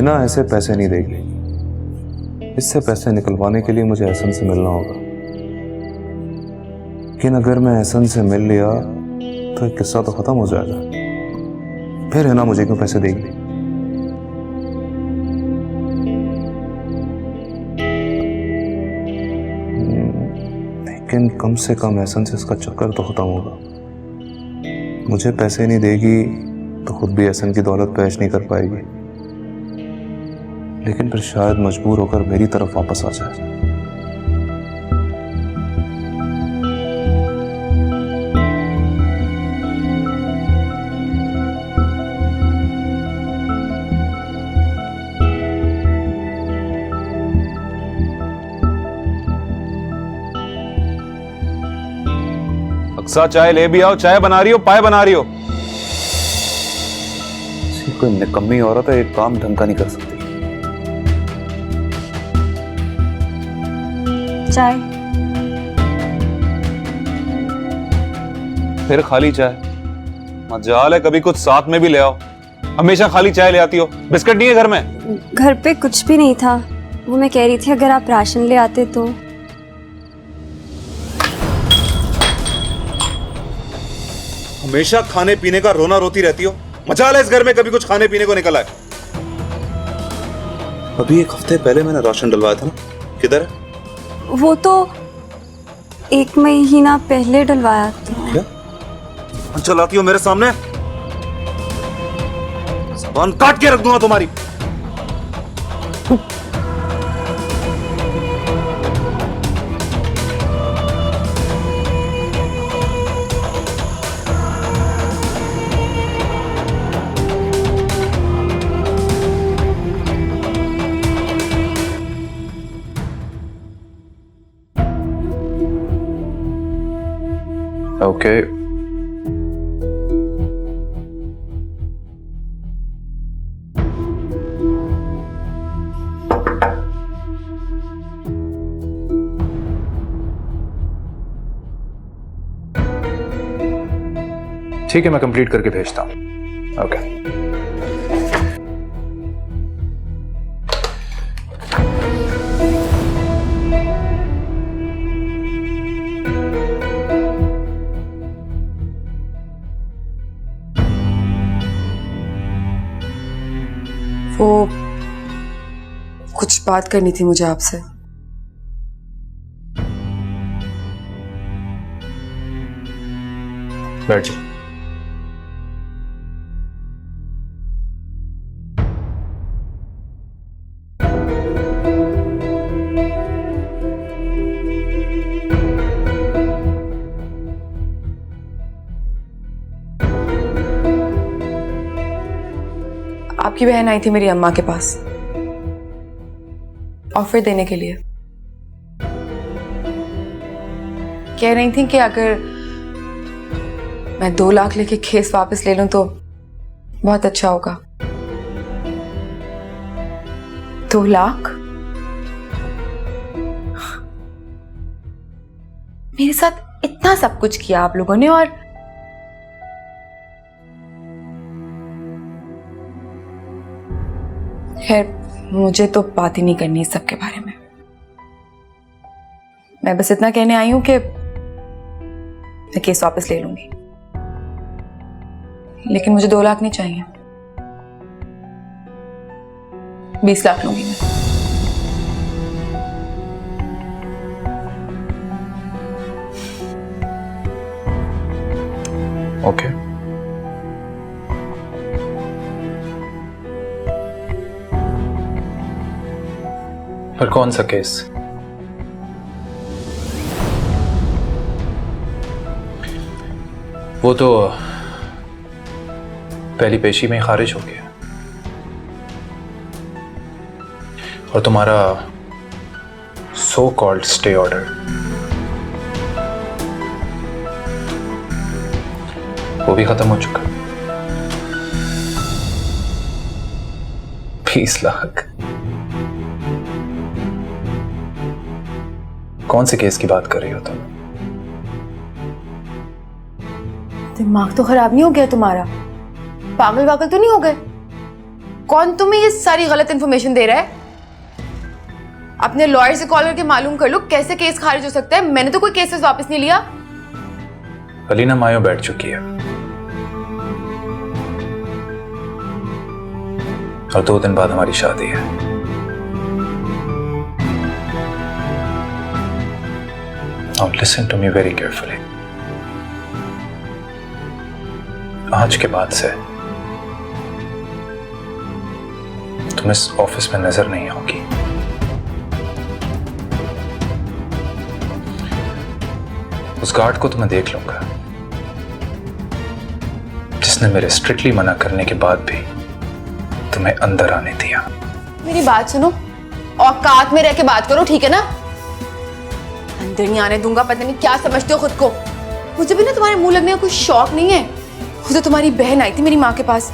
बिना ऐसे पैसे नहीं देगी। इससे पैसे निकलवाने के लिए मुझे एहसन से मिलना होगा। लेकिन अगर मैं एहसन से मिल लिया तो एक किस्सा तो खत्म हो जाएगा। फिर है ना, मुझे क्यों पैसे देगी? लेकिन कम से कम एहसन से इसका चक्कर तो खत्म होगा। मुझे पैसे नहीं देगी तो खुद भी एहसन की दौलत पेश नहीं कर पाएगी, लेकिन फिर शायद मजबूर होकर मेरी तरफ वापस आ जाए। अक्सा चाय ले भी आओ। चाय बना रही हो, पाए बना रही हो? कोई निकम्मी औरत है, एक काम ढंग का नहीं कर सकती। चाय। फिर खाली चाय? मजाल है, कभी कुछ साथ में भी ले आओ। हमेशा खाली चाय ले आती हो। बिस्किट नहीं है घर में? घर पे कुछ भी नहीं था। वो मैं कह रही थी अगर आप राशन ले आते तो। हमेशा खाने पीने का रोना रोती रहती हो। मजाल है इस घर में कभी कुछ खाने पीने को निकला है? अभी एक हफ्ते पहले मैंने राशन डलवाया था ना, किधर है? वो तो 1 महीना पहले डलवाया था। क्या चलाती हो मेरे सामने? ज़बान काट के रख दूंगा तुम्हारी। Okay. ठीक है, मैं कंप्लीट करके भेजता हूँ। ओके। वो कुछ बात करनी थी मुझे आपसे। बैठ जाओ। आपकी बहन आई थी मेरी अम्मा के पास ऑफर देने के लिए। कह रही थी कि अगर मैं 2 लाख लेके केस वापस ले लूं तो बहुत अच्छा होगा। 2 लाख? मेरे साथ इतना सब कुछ किया आप लोगों ने, और खैर मुझे तो बात ही नहीं करनी इस सब के बारे में। मैं बस इतना कहने आई हूं कि मैं केस वापस ले लूंगी, लेकिन मुझे 2 लाख नहीं चाहिए, 20 लाख लूंगी मैं। ओके। पर कौन सा केस? वो तो पहली पेशी में खारिज हो गया, और तुम्हारा सो कॉल्ड स्टे ऑर्डर वो भी खत्म हो चुका। 20 लाख? कौन से केस की बात कर रही हो तुम? दिमाग तो खराब नहीं हो गया तुम्हारा? पागल वागल तो नहीं हो गए? कौन तुम्हें ये सारी गलत इंफॉर्मेशन दे रहा है? अपने लॉयर से कॉल करके मालूम कर लो कैसे केस खारिज हो सकता है। मैंने तो कोई केसेस वापस नहीं लिया। अलीना मायो बैठ चुकी है और 2 दिन बाद हमारी शादी है। Now listen to me very carefully. आज के बाद से तुम इस ऑफिस में नजर नहीं होगी। उस गार्ड को तो मैं देख लूंगा जिसने मेरे स्ट्रिक्टली मना करने के बाद भी तुम्हें अंदर आने दिया। मेरी बात सुनो, औकात में रह के बात करो, ठीक है ना? अंदर नहीं आने दूंगा। पता नहीं क्या समझते हो खुद को। मुझे भी ना तुम्हारे मुंह लगने का कोई शौक नहीं है। खुद तो तुम्हारी बहन आई थी मेरी माँ के पास,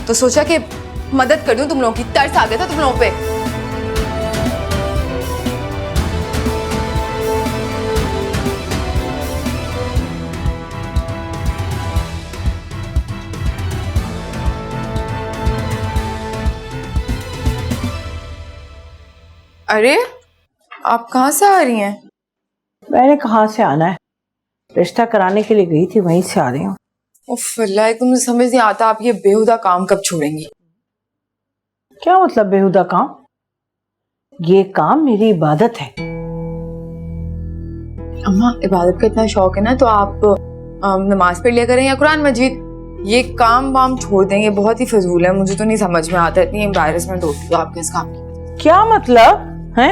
तो सोचा कि मदद कर दूं तुम लोगों की। तरस आ गया था तुम लोगों पे। अरे आप कहाँ से आ रही हैं? मैंने कहाँ से आना है, रिश्ता कराने के लिए गई थी, वहीं से आ रही हूँ। उफ अल्लाह, मुझे समझ नहीं आता आप ये बेहुदा काम कब छोड़ेंगी? क्या मतलब बेहुदा काम? ये काम मेरी इबादत है। अम्मा, इबादत का इतना शौक है ना तो आप नमाज पढ़ लिया करें या कुरान मजीद। ये काम वाम छोड़ देंगे, बहुत ही फजूल है। मुझे तो नहीं समझ में आता, इतनी एम्बैरेसमेंट होती है आपके इस काम की। क्या मतलब है?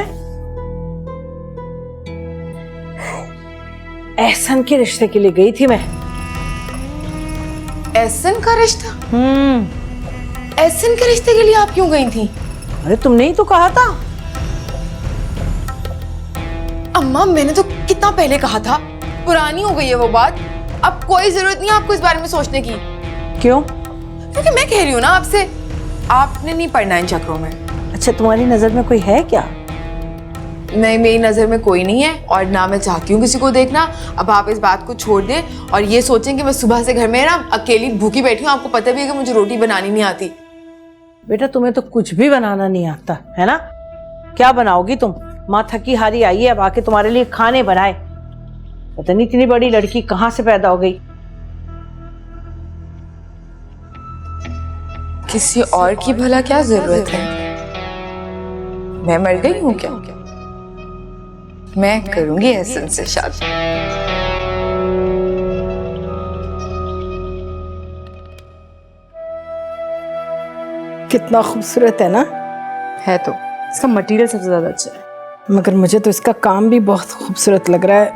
एहसन के रिश्ते के लिए गई थी मैं। एहसन का रिश्ता? एहसन के रिश्ते के लिए आप क्यों गई थी? अरे तुमने ही तो कहा था। अम्मा, मैंने तो कितना पहले कहा था। पुरानी हो गई है वो बात। अब कोई जरूरत नहीं है आपको इस बारे में सोचने की। क्यों? क्योंकि मैं कह रही हूँ ना आपसे, आपने नहीं पढ़ना इन चक्रों में। अच्छा, तुम्हारी नजर में कोई है क्या? नहीं, मेरी नजर में कोई नहीं है और ना मैं चाहती हूँ किसी को देखना। अब आप इस बात को छोड़ दें और ये सोचें कि मैं सुबह से घर में ना अकेली भूखी बैठी हूँ। आपको पता भी है कि मुझे रोटी बनानी नहीं आती। बेटा, तुम्हें तो कुछ भी बनाना नहीं आता है ना? क्या बनाओगी तुम? माँ थकी हारी आई है, अब आके तुम्हारे लिए खाने बनाए। पता नहीं इतनी बड़ी लड़की कहाँ से पैदा हो गई। किसी और की भला क्या जरूरत है? मैं मर गई हूँ क्या? मैं करूंगी एहसन से शादी। कितना खूबसूरत है ना? है तो, इसका मटेरियल सबसे ज्यादा अच्छा है। मगर मुझे तो इसका काम भी बहुत खूबसूरत लग रहा है।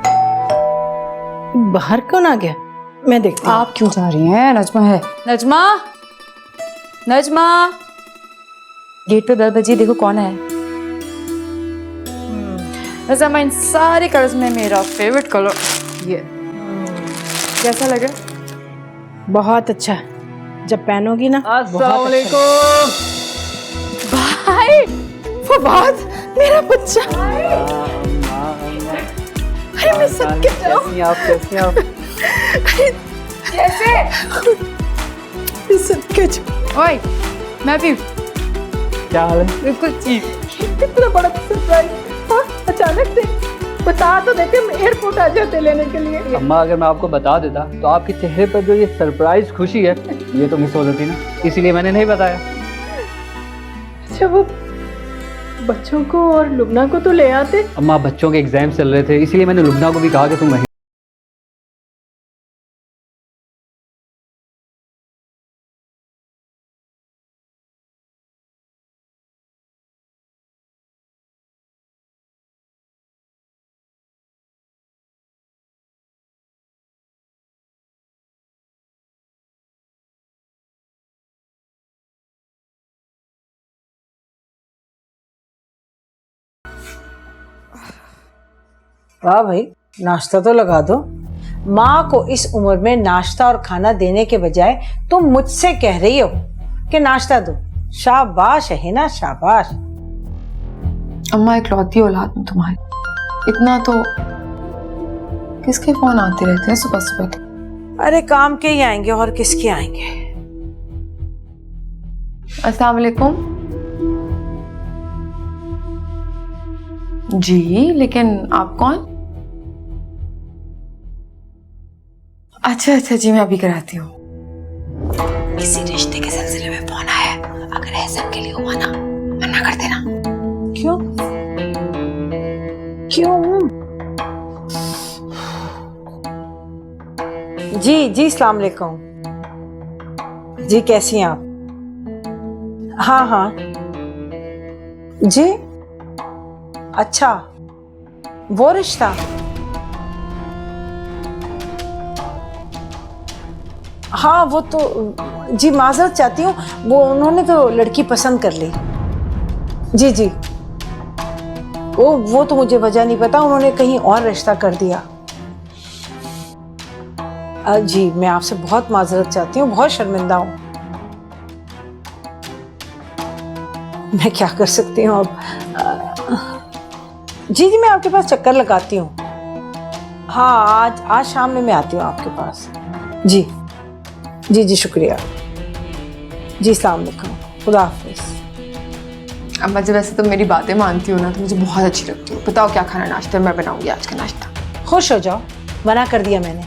बाहर क्यों ना गया? मैं देखती हूँ। आप क्यों जा रही हैं? नजमा है। नजमा, नजमा, गेट पे बेल बजी, देखो कौन है। नजमा, इन सारे कलर्स में मेरा फेवरेट कलर ये। कैसा लगा? बहुत अच्छा। जब पहनोगी ना। अस्सलाम वालेकुम। भाई, फवाद, मेरा बच्चा। अरे मैं सबके कैसी हैं आप? कैसी हैं आप? कैसे? सदके ओए, मैं भी क्या हाल है? बिल्कुल ठीक। कितना बड़ा सरप्राइज। अचानक से बता तो देते, हम एयरपोर्ट आ जाते लेने के लिए। अम्मा, अगर मैं आपको बता देता तो आपके चेहरे पर जो ये सरप्राइज खुशी है ये तो मिस हो जाती ना, इसीलिए मैंने नहीं बताया। अच्छा, वो बच्चों को और लुबना को तो ले आते। अम्मा, बच्चों के एग्जाम चल रहे थे, इसीलिए मैंने लुबना को भी कहा कि तुम वहीं। वाह भाई, नाश्ता तो लगा दो। माँ को इस उम्र में नाश्ता और खाना देने के बजाय तुम मुझसे कह रही हो कि नाश्ता दो। शाबाश है ना, शाबाश। अम्मा, इकलौती औलाद हूँ तुम्हारी, इतना तो किसके फोन आते रहते हैं सुबह सुबह? अरे काम के ही आएंगे और किसके आएंगे। अस्सलाम वालेकुम। जी, लेकिन आप कौन? अच्छा अच्छा जी, मैं अभी कराती हूँ। किसी रिश्ते के सिलसिले में फोन आया है, अगर एहसन के लिए हुआ ना मना कर देना। क्यों क्यों? जी अस्सलाम वालेकुम। जी कैसी हैं आप? हाँ हाँ जी। अच्छा, वो रिश्ता। हाँ वो तो जी, माजरत चाहती हूँ, वो उन्होंने तो लड़की पसंद कर ली। जी जी, वो तो मुझे वजह नहीं पता, उन्होंने कहीं और रिश्ता कर दिया। जी मैं आपसे बहुत माजरत चाहती हूँ, बहुत शर्मिंदा हूँ। मैं क्या कर सकती हूँ अब? जी जी, मैं आपके पास चक्कर लगाती हूँ। हाँ आज शाम में मैं आती हूँ आपके पास। जी जी जी, शुक्रिया जी, अस्सलाम वालेकुम, खुदा हाफिज़। अम्मा जी, वैसे तो मेरी बातें मानती हो ना, तो मुझे बहुत अच्छी लगती हो। बताओ क्या खाना नाश्ता, मैं बनाऊंगी आज का नाश्ता। खुश हो जाओ, मना कर दिया मैंने,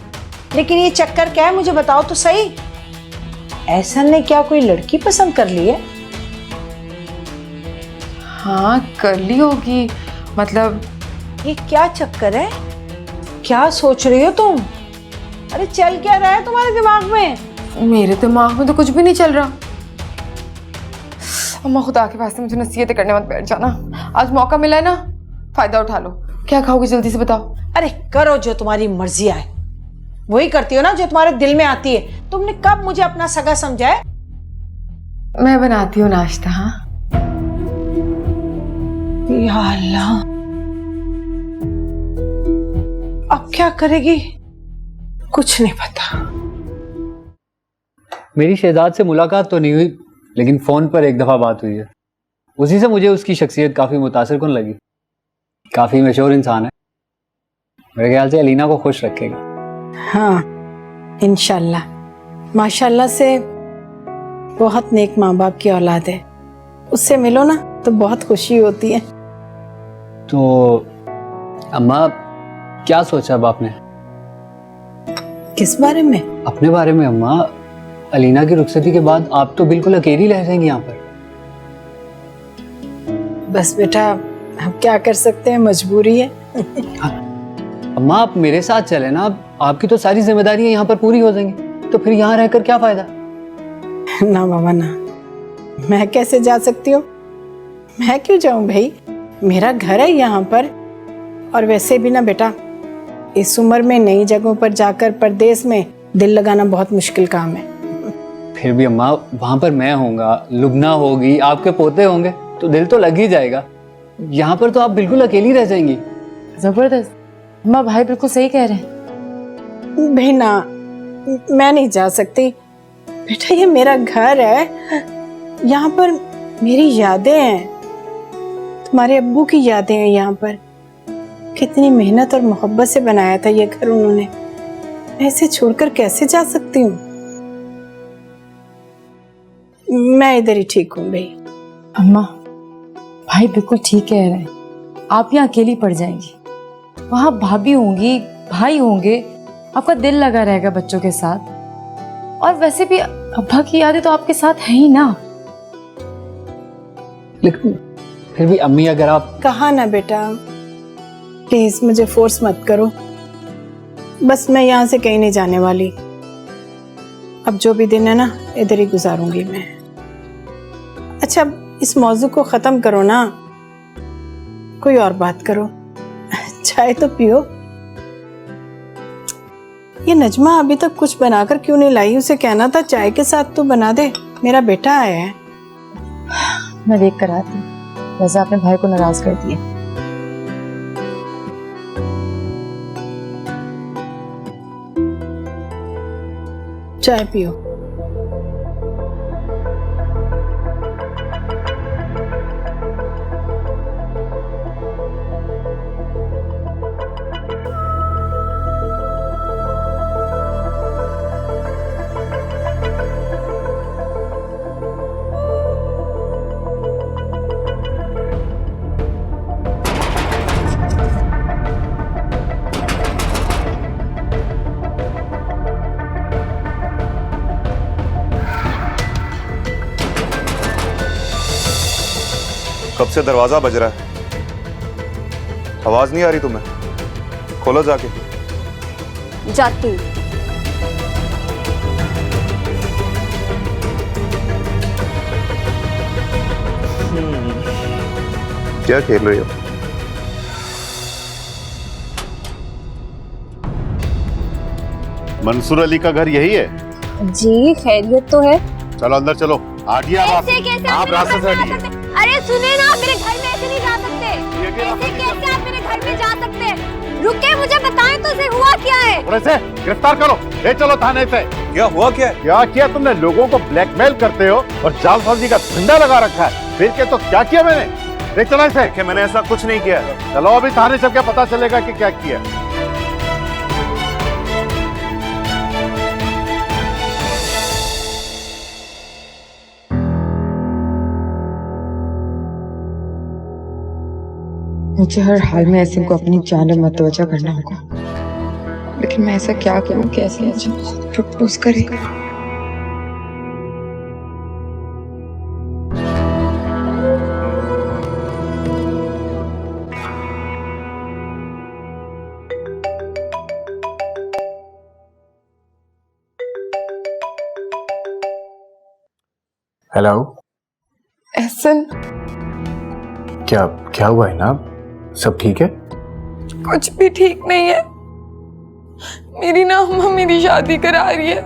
लेकिन ये चक्कर क्या है मुझे बताओ तो सही। एहसन ने क्या कोई लड़की पसंद कर ली है? हाँ कर ली होगी, मतलब ये क्या चक्कर है? क्या सोच रही हो तुम? अरे चल क्या रहा है तुम्हारे दिमाग में? मेरे दिमाग में तो कुछ भी नहीं चल रहा। अम्मा खुदा के वास्ते मुझे नसीहतें करने मत बैठ जाना, आज मौका मिला है ना, फायदा उठा लो। क्या खाओगी जल्दी से बताओ। अरे करो जो तुम्हारी मर्जी आए, वही करती हो ना जो तुम्हारे दिल में आती है। तुमने कब मुझे अपना सगा समझा है? मैं बनाती हूँ नाश्ता। हाँ या अल्लाह, अब क्या करेगी कुछ नहीं पता। मेरी शहजाद से मुलाकात तो नहीं हुई, लेकिन फ़ोन पर एक दफ़ा बात हुई है। उसी से मुझे उसकी शख्सियत काफ़ी मुतासिर कुन लगी। काफ़ी मशहूर इंसान है, मेरे ख्याल से अलीना को खुश रखेगा। हाँ इंशाल्लाह, माशाल्लाह से बहुत नेक माँ बाप की औलाद है, उससे मिलो ना तो बहुत खुशी होती है। तो अम्मा क्या सोचा अब आपने? किस बारे में? अपने बारे में अम्मा। अलीना की रुखसती के बाद आप तो बिल्कुल अकेली रह जाएंगी यहाँ पर। बस बेटा हम क्या कर सकते हैं, मजबूरी है। अम्मा आप मेरे साथ चले ना, आपकी तो सारी जिम्मेदारियां यहाँ पर पूरी हो जाएंगी, तो फिर यहाँ रहकर क्या फायदा? ना बाबा ना, मैं कैसे जा सकती हूँ? मैं क्यों जाऊँ भाई, मेरा घर है यहाँ पर। और वैसे भी ना बेटा, इस उम्र में नई जगहों पर जाकर परदेश में दिल लगाना बहुत मुश्किल काम है। फिर भी अम्मा वहाँ पर मैं होऊंगा, लुबना होगी, आपके पोते होंगे, तो दिल तो लग ही जाएगा। यहाँ पर तो आप बिल्कुल अकेली रह जाएंगी। जबरदस्त, अम्मा भाई बिल्कुल सही कह रहे हैं। भाई ना, मैं नहीं जा सकती बेटा, ये मेरा घर है, यहाँ पर मेरी यादें हैं, तुम्हारे अब्बू की यादें हैं। यहाँ पर कितनी मेहनत और मोहब्बत से बनाया था ये घर उन्होंने, मैं इसे छोड़कर कैसे जा सकती हूँ? मैं इधर ही ठीक हूँ भाई। अम्मा भाई बिल्कुल ठीक कह रहे हैं, आप यहाँ अकेली पड़ जाएंगी, वहाँ भाभी होंगी, भाई होंगे, आपका दिल लगा रहेगा बच्चों के साथ। और वैसे भी अब्बा की यादें तो आपके साथ है ही ना। लेकिन फिर भी अम्मी अगर आप... कहा ना बेटा, प्लीज मुझे फोर्स मत करो, बस मैं यहाँ से कहीं नहीं जाने वाली। अब जो भी दिन है ना, इधर ही गुजारूंगी मैं। अच्छा इस मौजू को खत्म करो ना, कोई और बात करो, चाय तो पियो। ये नजमा अभी तक कुछ बनाकर क्यों नहीं लाई? उसे कहना था चाय के साथ तो बना दे, मेरा बेटा आया है। मैं देख कर आती हूँ, वैसे आपने भाई को नाराज कर दिया। चाय पियो। से दरवाजा बज रहा है, आवाज नहीं आ रही तुम्हें? खोलो जाके। जाती हूँ। क्या खेल रही हो? मंसूर अली का घर यही है? जी खैरियत तो है। चलो अंदर चलो। हटिए आप। आप रास्ते से हटिए। अरे सुने ना, मेरे घर में ऐसे नहीं जा सकते। ऐसे कैसे आप मेरे घर में जा सकते? रुके, मुझे बताएं तो सही हुआ क्या है? और ऐसे गिरफ्तार करो, ले चलो थाने से। क्या हुआ क्या है? क्या किया तुमने? लोगों को ब्लैकमेल करते हो और जालसाजी का धंधा लगा रखा है। फिर के तो क्या किया मैंने? ले चलो इसे। कि मैंने ऐसा कुछ नहीं किया। चलो अभी थाने चल के पता चलेगा कि क्या किया। मुझे हर हाल में ऐसे को अपनी जान में मतवजा करना होगा, लेकिन मैं ऐसा क्या करूं? कैसे प्रपोज करे? हेलो। एहसन, क्या क्या हुआ है ना? सब ठीक है? कुछ भी ठीक नहीं है। मेरी ना अम्मा मेरी शादी करा रही है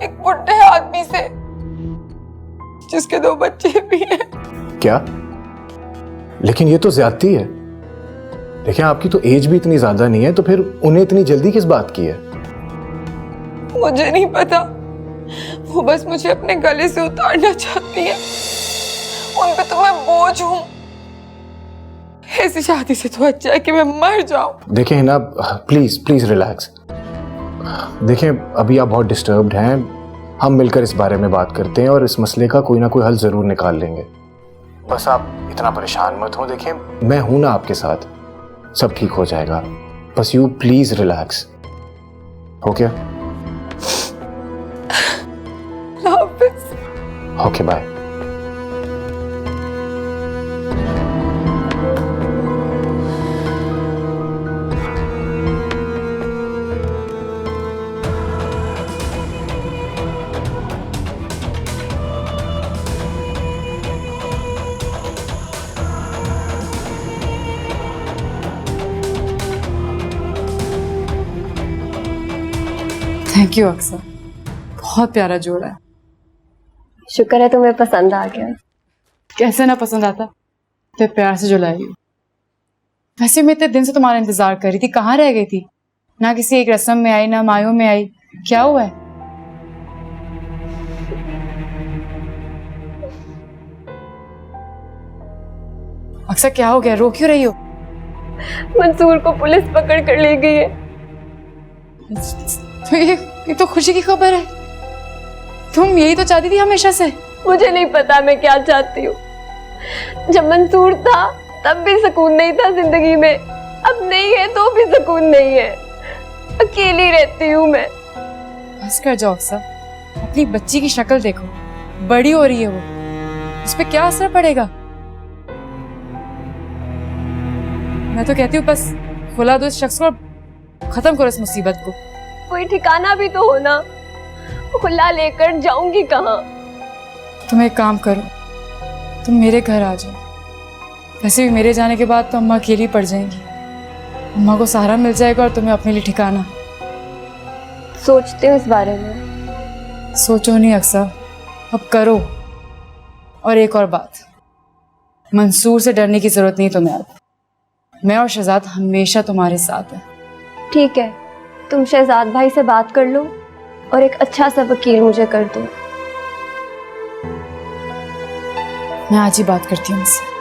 एक बुढ़े आदमी से जिसके 2 बच्चे भी हैं। क्या? लेकिन ये तो ज्यादती है। देखिए आपकी तो एज भी इतनी ज्यादा नहीं है, तो फिर उन्हें इतनी जल्दी किस बात की है? मुझे नहीं पता, वो बस मुझे अपने गले से उतारना चाहती है। उन पे तो मैं बोझ हूँ। ऐसी शादी से तो अच्छा है कि मैं मर जाऊं। देखिए ना, प्लीज प्लीज रिलैक्स। देखिए अभी आप बहुत डिस्टर्ब्ड हैं, हम मिलकर इस बारे में बात करते हैं और इस मसले का कोई ना कोई हल जरूर निकाल लेंगे। बस आप इतना परेशान मत हो। देखिए मैं हूं ना आपके साथ, सब ठीक हो जाएगा। बस you please relax. Okay okay bye. Thank you अक्सर, बहुत प्यारा जोड़ा है। शुक्र है तुम्हें पसंद आ गया। कैसे ना पसंद आता, तो प्यार से जो लाई हो। वैसे मैं इतने दिन से तुम्हारा इंतजार कर रही थी, कहाँ रह गई थी? ना किसी एक रस्म में आई, ना मायों में आई, क्या हुआ है? अक्सर क्या हो गया, रो क्यों रही हो? मंसूर को पुलिस पकड़ कर ले गई है। तो ये तो खुशी की खबर है। तुम यही तो चाहती थी हमेशा से। मुझे नहीं पता मैं क्या चाहती हूँ। जब मंसूर था तब भी सुकून नहीं था जिंदगी में, अब नहीं है तो भी सुकून नहीं है। अकेली रहती हूँ मैं। बस कर जाओ अक्सर, अपनी बच्ची की शक्ल देखो, बड़ी हो रही है वो, उस पर क्या असर पड़ेगा? मैं तो कहती हूँ बस खुला दो इस शख्स को, खत्म करो इस मुसीबत को। कोई ठिकाना भी तो हो ना, खुला लेकर जाऊंगी कहाँ? तुम एक काम करो, तुम मेरे घर आ जाओ। वैसे भी मेरे जाने के बाद तो अम्मा अकेली पड़ जाएंगी, अम्मा को सहारा मिल जाएगा और तुम्हें अपने लिए ठिकाना। सोचते हो इस बारे में? सोचो नहीं अक्सर, अब करो। और एक और बात, मंसूर से डरने की जरूरत नहीं तुम्हें। अब मैं और शहजाद हमेशा तुम्हारे साथ हैं। ठीक है, तुम शहजाद भाई से बात कर लो और एक अच्छा सा वकील मुझे कर दो। मैं आज ही बात करती हूँ उनसे।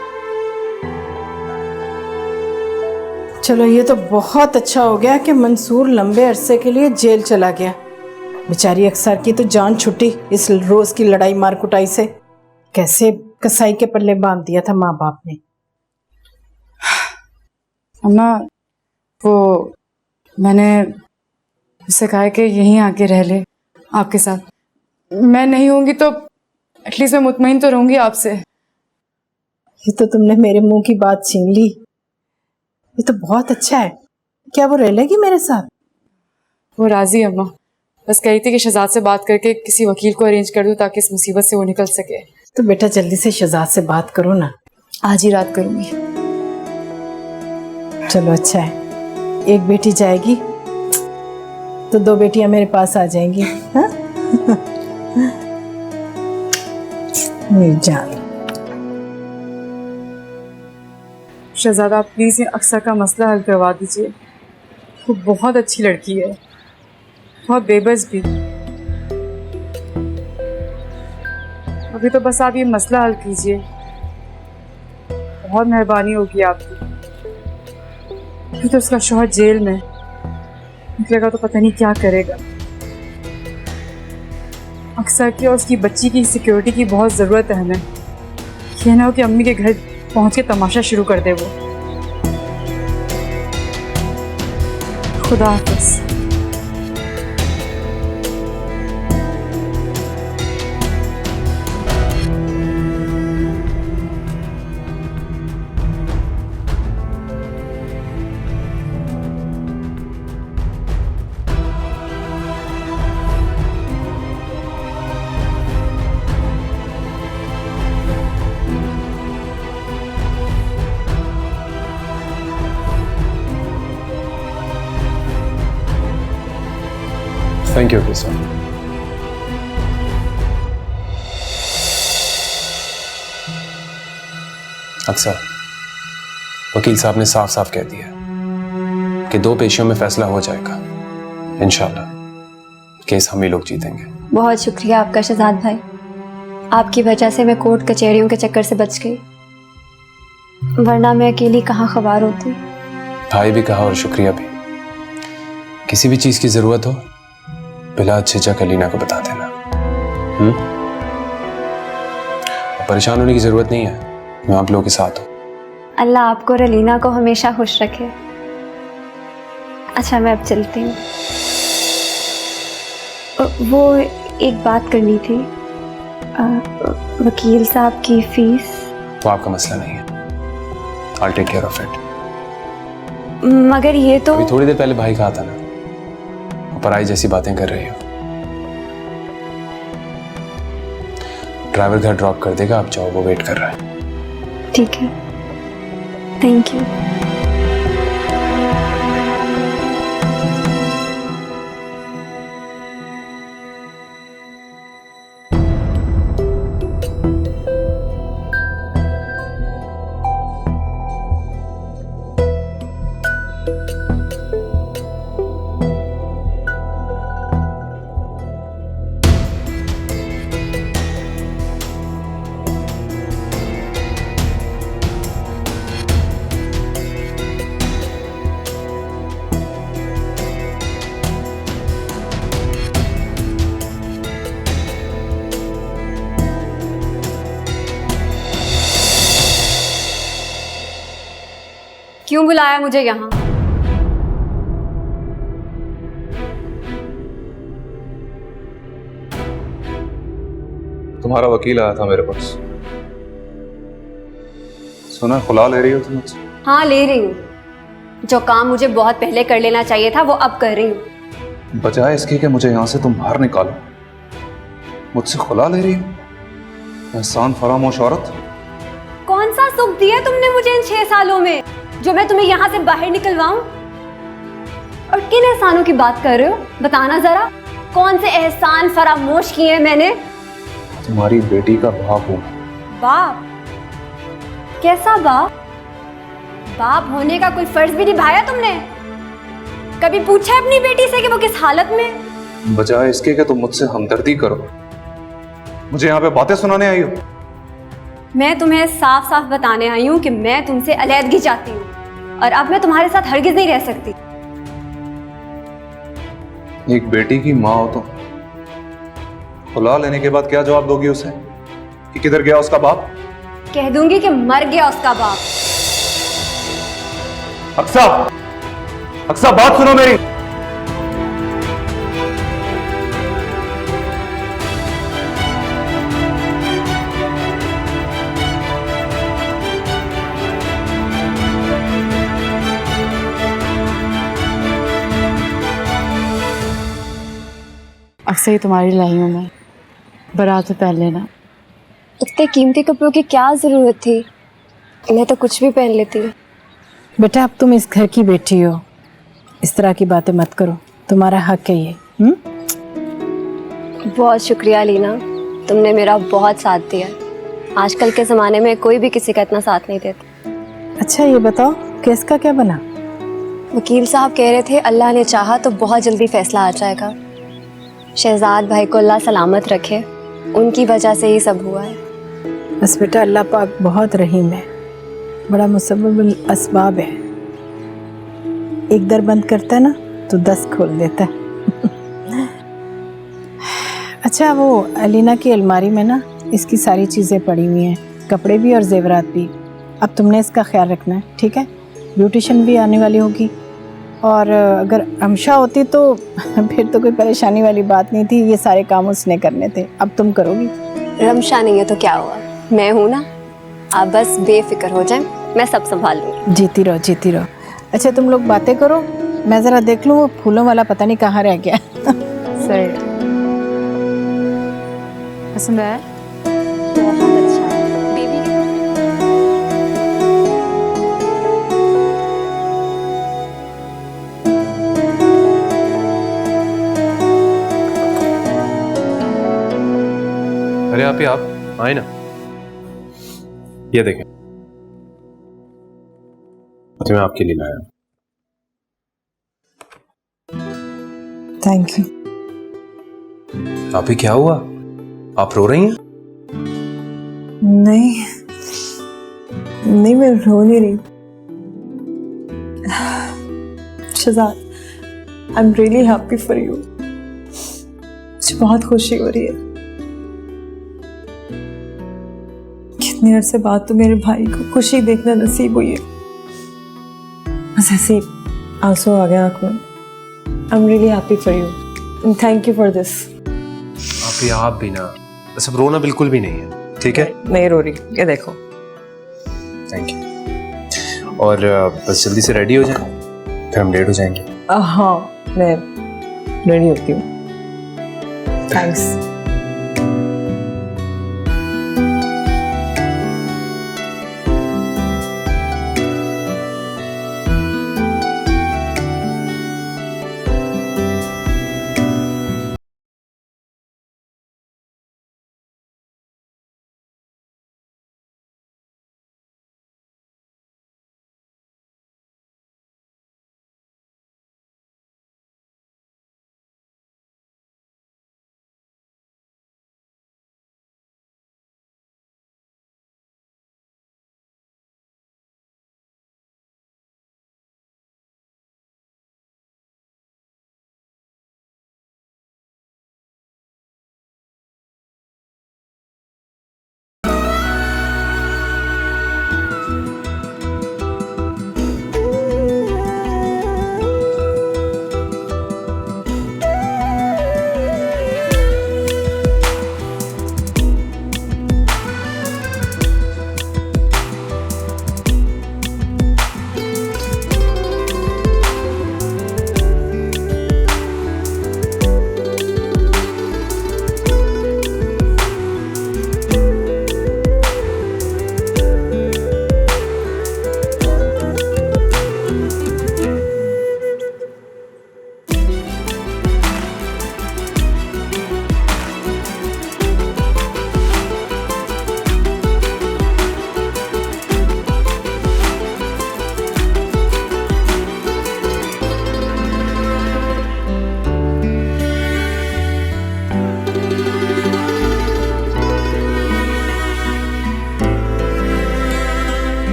चलो ये तो बहुत अच्छा हो गया कि मंसूर लंबे अरसे के लिए जेल चला गया। बेचारी अक्सर की तो जान छुट्टी इस रोज की लड़ाई मार कुटाई से। कैसे कसाई के पल्ले बांध दिया था माँ बाप ने। अम्मा, वो मैंने उससे कहा कि यहीं आके रह ले आपके साथ। मैं नहीं होंगी तो एटलीस्ट मैं मुतमईन तो रहूंगी आपसे। ये तो तुमने मेरे मुंह की बात छीन ली। ये तो बहुत अच्छा है। क्या वो रह लेगी मेरे साथ? वो राजी है अम्मा, बस कही थी कि शहजाद से बात करके किसी वकील को अरेंज कर दूं ताकि इस मुसीबत से वो निकल सके। तो बेटा जल्दी से शहजाद से बात करो ना। आज ही रात करूंगी। चलो अच्छा है, एक बेटी जाएगी तो 2 बेटियां मेरे पास आ जाएंगी। हाँ? मेरी जान। शहजादा आप प्लीज ये अक्सर का मसला हल करवा दीजिए। वो बहुत अच्छी लड़की है, बहुत बेबस भी। अभी तो बस आप ये मसला हल कीजिए, बहुत मेहरबानी होगी आपकी। अभी तो उसका शौहर जेल में, निकलेगा तो पता नहीं क्या करेगा। अक्सर की और उसकी बच्ची की सिक्योरिटी की बहुत ज़रूरत है हमें। ये ना हो कि अम्मी के घर पहुंच के तमाशा शुरू कर दे वो। खुदा हाफिज़। Thank you sir. अक्सर वकील साहब ने साफ साफ कह दिया कि 2 पेशियों में फैसला हो जाएगा। इंशाल्लाह केस हम ही लोग जीतेंगे। बहुत शुक्रिया आपका शहजाद भाई, आपकी वजह से मैं कोर्ट कचहरियों के चक्कर से बच गई, वरना मैं अकेली कहाँ खबर होती। भाई भी कहा और शुक्रिया भी। किसी भी चीज की जरूरत हो बिला झिझक अलीना को बता देना। परेशान होने की जरूरत नहीं है, मैं आप लोगों के साथ हूँ। अल्लाह आपको और अलीना को हमेशा खुश रखे। अच्छा मैं अब चलती हूँ। वो एक बात करनी थी, वकील साहब की फीस। वो आपका मसला नहीं है, I'll take care of it। मगर ये तो अभी थोड़ी देर पहले भाई कहा था ना, पराई जैसी बातें कर रही हो। ड्राइवर घर ड्रॉप कर देगा, आप जाओ, वो वेट कर रहा है। ठीक है, थैंक यू। क्यों बुलाया मुझे यहाँ? तुम्हारा वकील आया था मेरे पास। सुना खुला ले रही हो तुम मुझसे? हाँ ले रही हूँ। जो काम मुझे बहुत पहले कर लेना चाहिए था वो अब कर रही हूँ। बजाय इसके कि मुझे यहाँ से तुम बाहर निकालो, मुझसे खुला ले रही हो? एहसान फरामोश औरत। कौन सा सुख दिया तुमने मुझे इन 6 सालों में जो मैं तुम्हें यहाँ से बाहर निकलवाऊं? और किन एहसानों की बात कर रहे हो? बताना जरा, कौन से एहसान फरामोश किए मैंने? तुम्हारी बेटी का बाप हूं। बाप? कैसा बाप? बाप होने का कोई फर्ज भी निभाया तुमने? कभी पूछा अपनी बेटी से कि वो किस हालत में? बजाय इसके कि तुम मुझसे हमदर्दी करो, मुझे यहाँ पे बातें सुनाने आई हो। मैं तुम्हें साफ साफ बताने आई हूँ कि मैं तुमसे अलहदगी चाहती हूँ और अब मैं तुम्हारे साथ हरगिज नहीं रह सकती। एक बेटी की माँ हो तो खुला लेने के बाद क्या जवाब दोगी उसे कि किधर गया उसका बाप? कह दूंगी कि मर गया उसका बाप। अक्सा, अक्सा बात सुनो मेरी। अक्सर ही तुम्हारी लाई हूँ मैं, बारात से पहले ना। इतने कीमती कपड़ों की क्या जरूरत थी, मैं तो कुछ भी पहन लेती हूँ। बेटा अब तुम इस घर की बेटी हो, इस तरह की बातें मत करो, तुम्हारा हक है ये। बहुत शुक्रिया लीना, तुमने मेरा बहुत साथ दिया। आजकल के ज़माने में कोई भी किसी का इतना साथ नहीं देता। अच्छा ये बताओ केस का क्या बना? वकील साहब कह रहे थे अल्लाह ने चाहा तो बहुत जल्दी फैसला आ जाएगा। शहजाद भाई को अल्लाह सलामत रखे, उनकी वजह से ही सब हुआ है। बस बेटा अल्लाह पाक बहुत रहीम है, बड़ा मुसब्बिबुल असबाब है। एक दर बंद करता है ना तो 10 खोल देता है। अच्छा वो अलीना की अलमारी में ना इसकी सारी चीज़ें पड़ी हुई हैं, कपड़े भी और जेवरात भी। अब तुमने इसका ख्याल रखना है, ठीक है? ब्यूटिशियन भी आने वाली होगी, और अगर अमशा होती तो फिर तो कोई परेशानी वाली बात नहीं थी, ये सारे काम उसने करने थे, अब तुम करोगी। रमशा नहीं है तो क्या हुआ, मैं हूँ ना। आप बस बेफिक्र हो जाएं, मैं सब संभाल लूँगी। जीती रहो जीती रहो। अच्छा तुम लोग बातें करो, मैं ज़रा देख लूँ वो फूलों वाला पता नहीं कहाँ रह गया। सही पसंद आया? बहुत अच्छा है। बेबी अरे आप आए ना, ये देखें, तो मैं आपके लिए लाया। Thank you. आप ही क्या हुआ, आप रो रही हैं? नहीं नहीं, मैं रो नहीं रही। Shahzad, I am really happy for you. मुझे बहुत खुशी हो रही है। कितने अरसे बाद तो मेरे भाई को खुशी देखना नसीब हुई है। बस ऐसे ही आंसू आ गया आंख में। आई am really happy for you and thank you for this. आप भी ना, बस अब रोना बिल्कुल भी नहीं है, ठीक है? नहीं रो रही, ये देखो। Thank you. और बस जल्दी से रेडी हो जाए, फिर हम लेट हो जाएंगे। हाँ मैं रेडी होती हूँ। थैंक्स।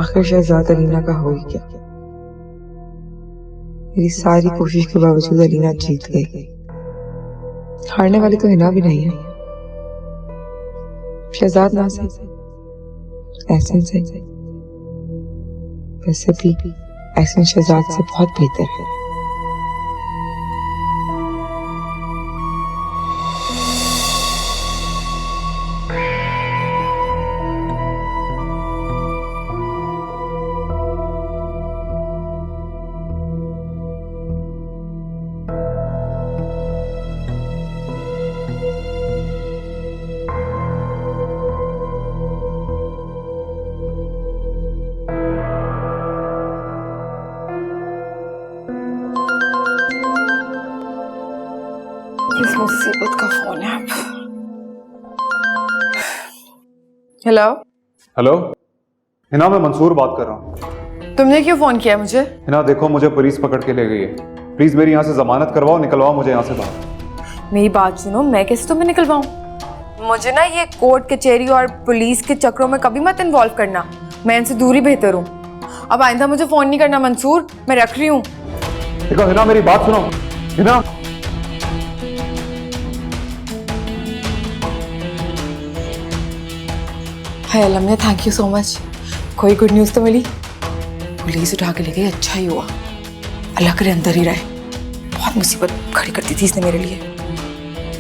आखिर शहजाद अलीना का हो ही क्या। मेरी सारी कोशिश के बावजूद अलीना जीत गई। हारने वाली तो हिना भी नहीं है। शहजाद ना सही, एहसन सही, वैसे भी एहसन शहजाद से बहुत बेहतर है। मुसीबत का फोन है अब। हेलो हेलो हिना, मैं मंसूर बात कर रहा हूँ। तुमने क्यों फोन किया मुझे? हिना देखो, मुझे पुलिस पकड़ के ले गई है। प्लीज मेरी यहाँ से जमानत करवाओ, निकलवाओ मुझे यहाँ से बाहर। मेरी बात सुनो, मैं कैसे तुम्हें निकलवाऊं? मुझे ना ये कोर्ट कचहरी और पुलिस के चक्रों में कभी मत इन्वॉल्व करना। मैं इनसे दूरी बेहतर हूँ। अब आइंदा मुझे फोन नहीं करना मंसूर, मैं रख रही हूँ। देखो हिना, मेरी बात सुनो। हिना, हाय अल्लाह ने, थैंक यू सो मच। कोई गुड न्यूज़ तो मिली? पुलिस उठा के ले गई, अच्छा ही हुआ। अल्लाह करे अंदर ही रहे। बहुत मुसीबत खड़ी कर दी थी इसने मेरे लिए।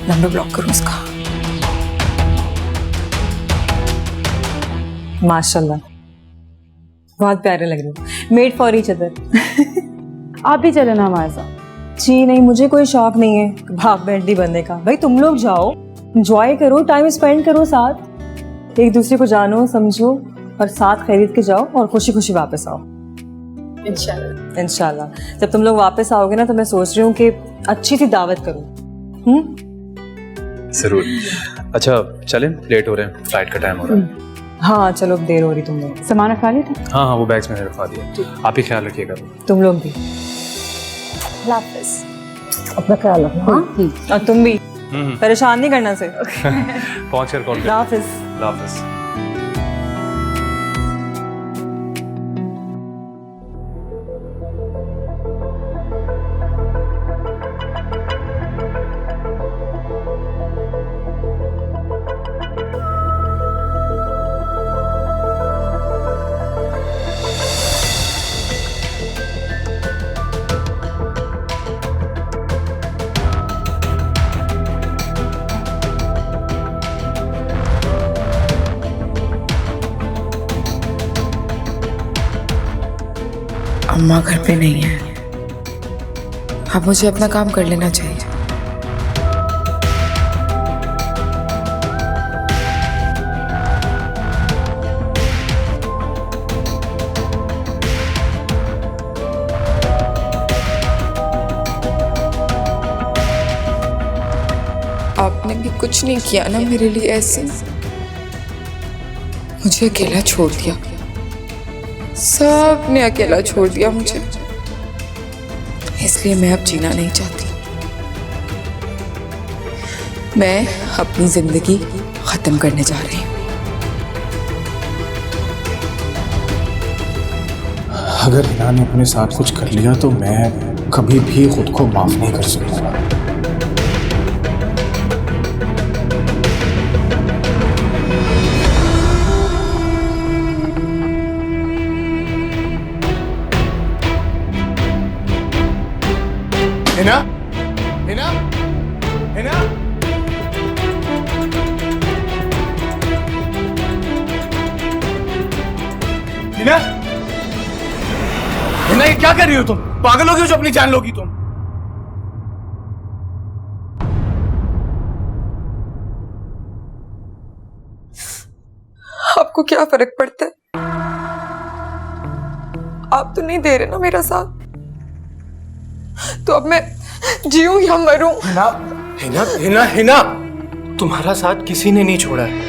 नंबर ब्लॉक करूँ इसका। माशाल्लाह, बहुत प्यारे लग रहे हो। Made for each other. आप भी चले ना हमारे साथ। जी नहीं, मुझे कोई शौक नहीं है भाग बैठी बनने का। भाई तुम लोग जाओ, एंजॉय करो, टाइम स्पेंड करो साथ, एक दूसरे को जानो समझो और साथ खरीद के जाओ और खुशी खुशी वापस आओ। इंशाल्लाह। इंशाल्लाह जब तुम लोग वापस आओगे ना तो मैं सोच रही हूँ कि अच्छी सी दावत करूँ। जरूर। अच्छा चलें, लेट हो रहे हैं, फ्लाइट का टाइम हो रहा है। हाँ चलो, अब देर हो रही। तुम लोग सामान रखा लिया था? हाँ हाँ, वो बैग्स मैंने रखवा दिया। आप ही ख्याल रखिएगा। तुम लोग भी अपना ख्याल रखना। हाँ? और तुम भी परेशान नहीं करना से। पहुंच कर कॉल। हाफिज। हाफिज। अम्मा घर पे नहीं है। अब मुझे अपना काम कर लेना चाहिए। आपने भी कुछ नहीं किया ना मेरे लिए ऐसे। मुझे अकेला छोड़ दिया, सब ने अकेला छोड़ दिया मुझे। इसलिए मैं अब जीना नहीं चाहती। मैं अपनी जिंदगी खत्म करने जा रही हूँ। अगर हिना ने अपने साथ कुछ कर लिया तो मैं कभी भी खुद को माफ नहीं कर सकूंगा। हिना, हिना, हिना, हिना, हिना, ये क्या कर रही हो तुम? पागल हो गई हो जो अपनी जान लोगी तुम? आपको क्या फर्क पड़ता है? आप तो नहीं दे रहे ना मेरा साथ, तो अब मैं जीऊं या मरूं? हिना, हिना, हिना, हिना, तुम्हारा साथ किसी ने नहीं छोड़ा है।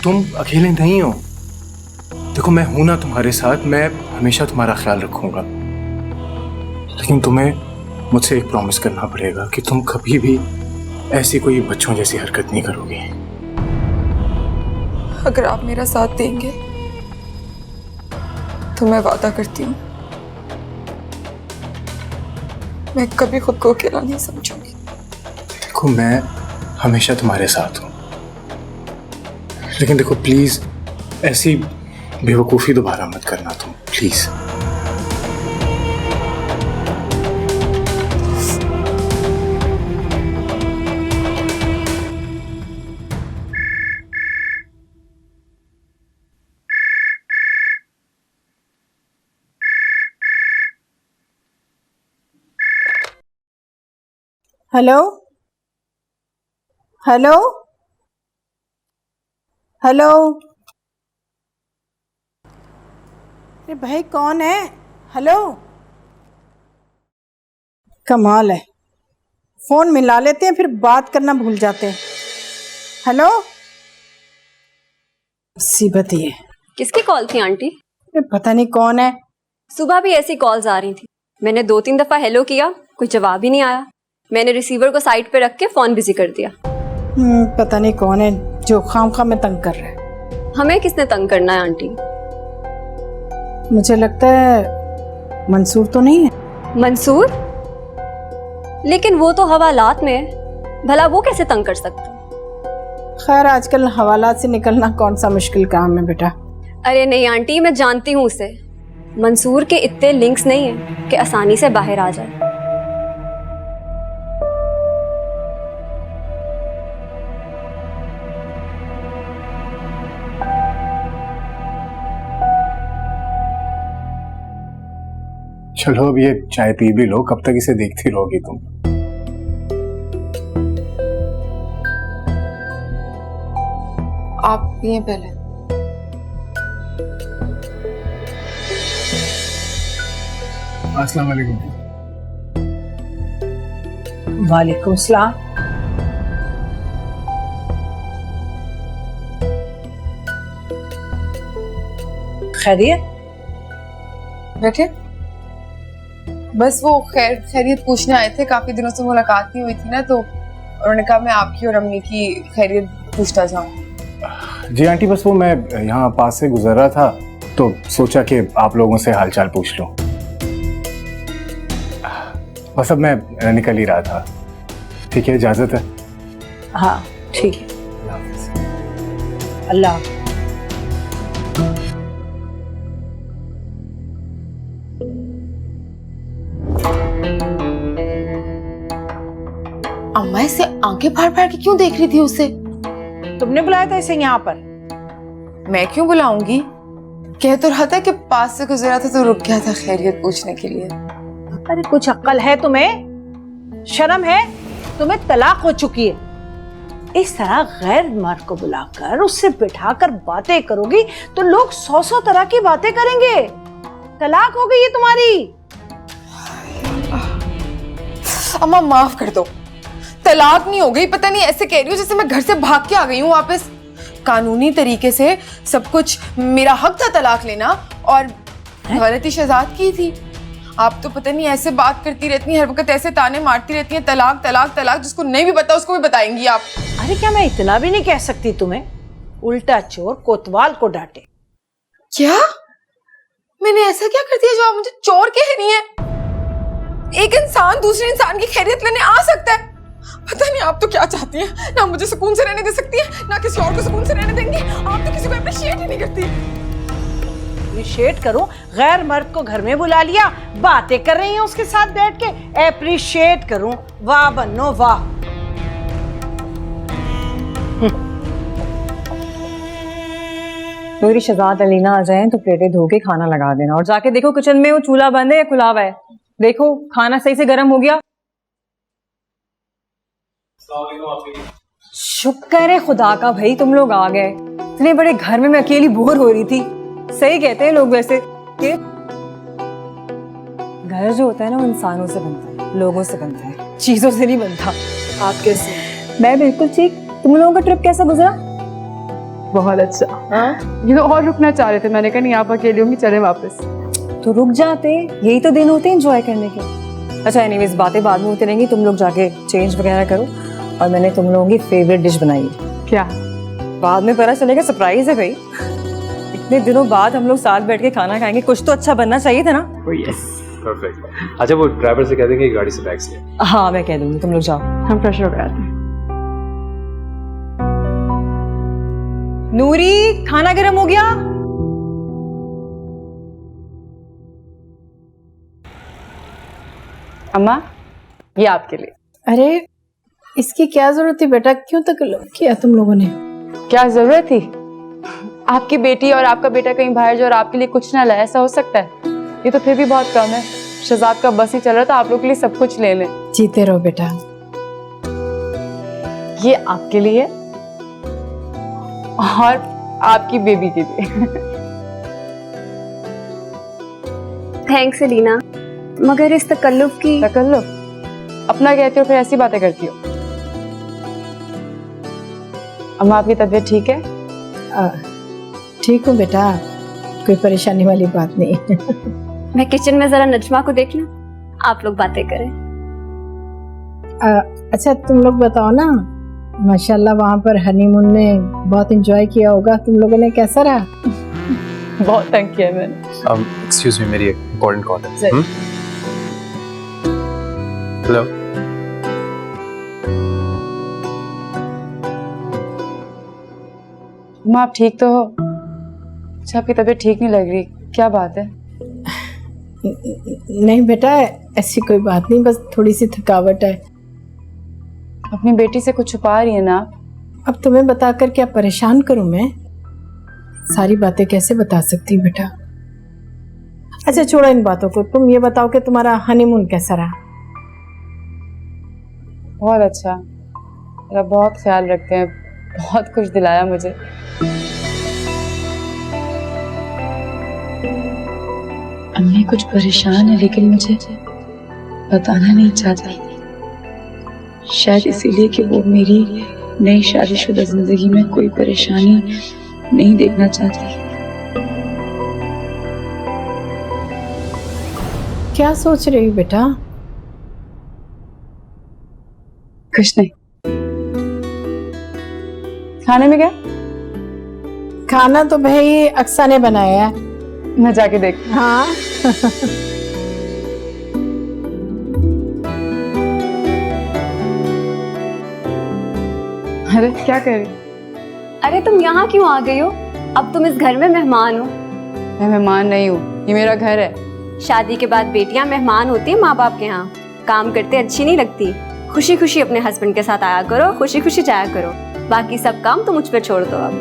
तुम अकेले नहीं हो। देखो मैं हूं ना तुम्हारे साथ, मैं हमेशा तुम्हारा ख्याल रखूंगा। लेकिन तुम्हें मुझसे एक प्रॉमिस करना पड़ेगा कि तुम कभी भी ऐसी कोई बच्चों जैसी हरकत नहीं करोगे। अगर आप मेरा साथ देंगे तो मैं वादा करती हूँ मैं कभी खुद को अकेला नहीं समझूंगी। देखो मैं हमेशा तुम्हारे साथ हूं, लेकिन देखो प्लीज ऐसी बेवकूफी दोबारा मत करना तुम, प्लीज। हेलो हेलो हेलो, अरे भाई कौन है? हेलो, कमाल है, फोन मिला लेते हैं, फिर बात करना भूल जाते हैं। हेलो, मुसीबत ये। किसकी कॉल थी आंटी? ये पता नहीं कौन है। सुबह भी ऐसी कॉल्स आ रही थी। मैंने 2-3 दफा हेलो किया, कोई जवाब ही नहीं आया। मैंने रिसीवर को साइड पे रख के फोन बिजी कर दिया। पता नहीं कौन है जो खामखा में तंग कर रहा है। हमें किसने तंग करना है आंटी? मुझे लगता है मंसूर तो नहीं है। मंसूर? लेकिन वो तो हवालात में है, भला वो कैसे तंग कर सकता? खैर, आजकल हवालात से निकलना कौन सा मुश्किल काम है बेटा। अरे नहीं आंटी, मैं जानती हूँ उसे। मंसूर के इतने लिंक्स नहीं है कि आसानी से बाहर आ जाए। चलो अब ये चाय पी भी लो, कब तक इसे देखती रहोगी तुम? आप पिए पहले। अस्सलाम वालेकुम। वालेकुम सलाम। खैरियत? बैठे। बस वो खैरियत पूछने आए थे, काफी दिनों से मुलाकात नहीं हुई थी ना, तो उन्होंने कहा मैं आपकी और अम्मी की खैरियत पूछता जाऊं। जी आंटी, बस वो मैं यहाँ पास से गुजर रहा था तो सोचा कि आप लोगों से हालचाल पूछ लूं। बस अब मैं निकल ही रहा था। ठीक है, इजाजत है। हाँ ठीक है, अल्लाह। अम्मा इसे आंखें फाड़ फाड़ के क्यों देख रही थी उसे? तुमने बुलाया था इसे यहाँ पर? मैं क्यों बुलाऊंगी? कह तो रहा था कि पास से गुजरा था तो रुक गया था खैरियत पूछने के लिए। अरे कुछ अक्ल है तुम्हें? शर्म है? तुम्हें तलाक हो चुकी है। इस तरह गैर मर्द को बुलाकर उससे बिठाकर बातें करोगी तो लोग 100 तरह की बातें करेंगे। तलाक हो गई है तुम्हारी। अम्मा माफ कर दो, तलाक नहीं हो गई। पता नहीं ऐसे कह रही हो जैसे मैं घर से भाग के आ गई हूँ वापस। कानूनी तरीके से सब कुछ मेरा हक था तलाक लेना, और गलती शहजाद की थी। आप तो पता नहीं ऐसे बात करती रहती हैं, हर वक्त ऐसे ताने मारती रहती हैं, तलाक तलाक तलाक। जिसको नहीं भी पता उसको भी बताएंगी आप। अरे क्या मैं इतना भी नहीं कह सकती तुम्हें? उल्टा चोर कोतवाल को डांटे। क्या मैंने ऐसा क्या कर दिया जो आप मुझे चोर कह रही हैं? एक इंसान दूसरे इंसान की खैरियत लेने आ सकता है? पता नहीं आप तो क्या चाहती हैं। ना मुझे सुकून से रहने दे सकती हैं, ना किसी और को सुकून से रहने देंगी। आप तो किसी को अप्रिशिएट ही नहीं करती। अप्रिशिएट करूं? गैर मर्द को घर में बुला लिया, बातें कर रही हैं उसके साथ बैठ के। अप्रिशिएट करूं? वाह बन्नो वाह। मेरी शहजाद अलीना आ जाए तो प्लेटें धो के खाना लगा देना, और जाके देखो किचन में वो चूल्हा बंद है या खुला हुआ है। देखो खाना सही से गर्म हो गया। शुक्र है खुदा का भाई तुम लोग आ गए। इतने बड़े घर में मैं अकेली बोर हो रही थी। सही कहते हैं लोग वैसे कि घर जो होता है ना वो इंसानों से बनता है, लोगों से बनता है, चीजों से नहीं बनता। आप कैसे? मैं बिल्कुल ठीक। तुम लोगों का ट्रिप कैसा गुजरा? बहुत अच्छा। ये तो और रुकना चाह रहे थे, मैंने कहा नहीं आप अकेली होंगी, चले वापस। तो रुक जाते, यही तो दिन होते हैं एंजॉय करने के। अच्छा एनीवेज बातें बाद में होती रहेंगी, तुम लोग जाके चेंज वगैरह करो। और मैंने तुम लोगों की फेवरेट डिश बनाई है। क्या? बाद में पता चलेगा, सरप्राइज है भाई। इतने दिनों बाद हम लोग साथ बैठ के खाना खाएंगे, कुछ तो अच्छा बनना चाहिए था ना। Yes perfect. अच्छा वो ड्राइवर से कह देंगे कि गाड़ी से बैग्स ले। हाँ मैं कह दूंगी, तुम लोग जाओ। हम फ्रेश हो गए। नूरी खाना गर्म हो गया? अम्मा ये आपके लिए। अरे इसकी क्या जरूरत थी बेटा? क्यों तकल्लुफ किया तुम लोगों ने? क्या जरूरत थी? आपकी बेटी और आपका बेटा कहीं बाहर जो और आपके लिए कुछ ना लाए, ऐसा हो सकता है? ये तो फिर भी बहुत कम है। शहजाद का बस ही चल रहा था, आप लोग के लिए सब कुछ ले लें। जीते रहो बेटा। ये आपके लिए और आपकी बेबी के लिए। थैंक्स एलिना, मगर इस तकल्लुफ की। तकल्लुफ? अपना कहती हो फिर ऐसी बातें करती हो। अम्मा आपकी तबीयत ठीक है? ठीक हूँ बेटा, कोई परेशानी वाली बात नहीं। मैं किचन में जरा नजमा को देख लूं, आप लोग बातें करें। अच्छा तुम लोग बताओ ना, माशाल्लाह वहाँ पर हनीमून में बहुत एंजॉय किया होगा तुम लोगों ने, कैसा रहा? बहुत तंग किया मैंने। एक्सक्यूज मी, मेरी एक इम्पोर्टेंट कॉल है। हेलो। अम्मा आप ठीक तो हो? अच्छा आपकी तबीयत ठीक नहीं लग रही, क्या बात है? नहीं बेटा ऐसी कोई बात नहीं, बस थोड़ी सी थकावट है। अपनी बेटी से कुछ छुपा रही है ना आप? अब तुम्हें बताकर क्या परेशान करूं मैं? सारी बातें कैसे बता सकती हूँ बेटा। अच्छा छोड़ो इन बातों को, तुम ये बताओ कि तुम्हारा हनीमून कैसा रहा? बहुत अच्छा, मेरा बहुत ख्याल रखते हैं, बहुत खुश दिलाया मुझे। अम्मी कुछ परेशान है लेकिन मुझे बताना नहीं चाहती, शायद इसीलिए कि वो मेरी नई शादीशुदा जिंदगी में कोई परेशानी नहीं देखना चाहती। क्या सोच रही हो बेटा? कुछ नहीं। खाने में क्या? खाना तो भाई अक्सा ने बनाया है, मैं जाके देखती हूँ। हाँ। अरे क्या कर रही? अरे तुम यहाँ क्यों आ गई हो? अब तुम इस घर में मेहमान हो। मैं मेहमान नहीं हूँ, ये मेरा घर है। शादी के बाद बेटियां मेहमान होती है माँ बाप के यहाँ, काम करते अच्छी नहीं लगती। खुशी खुशी अपने हस्बैंड के साथ आया करो, खुशी खुशी जाया करो, बाकी सब काम तो मुझ पे छोड़ दो अब।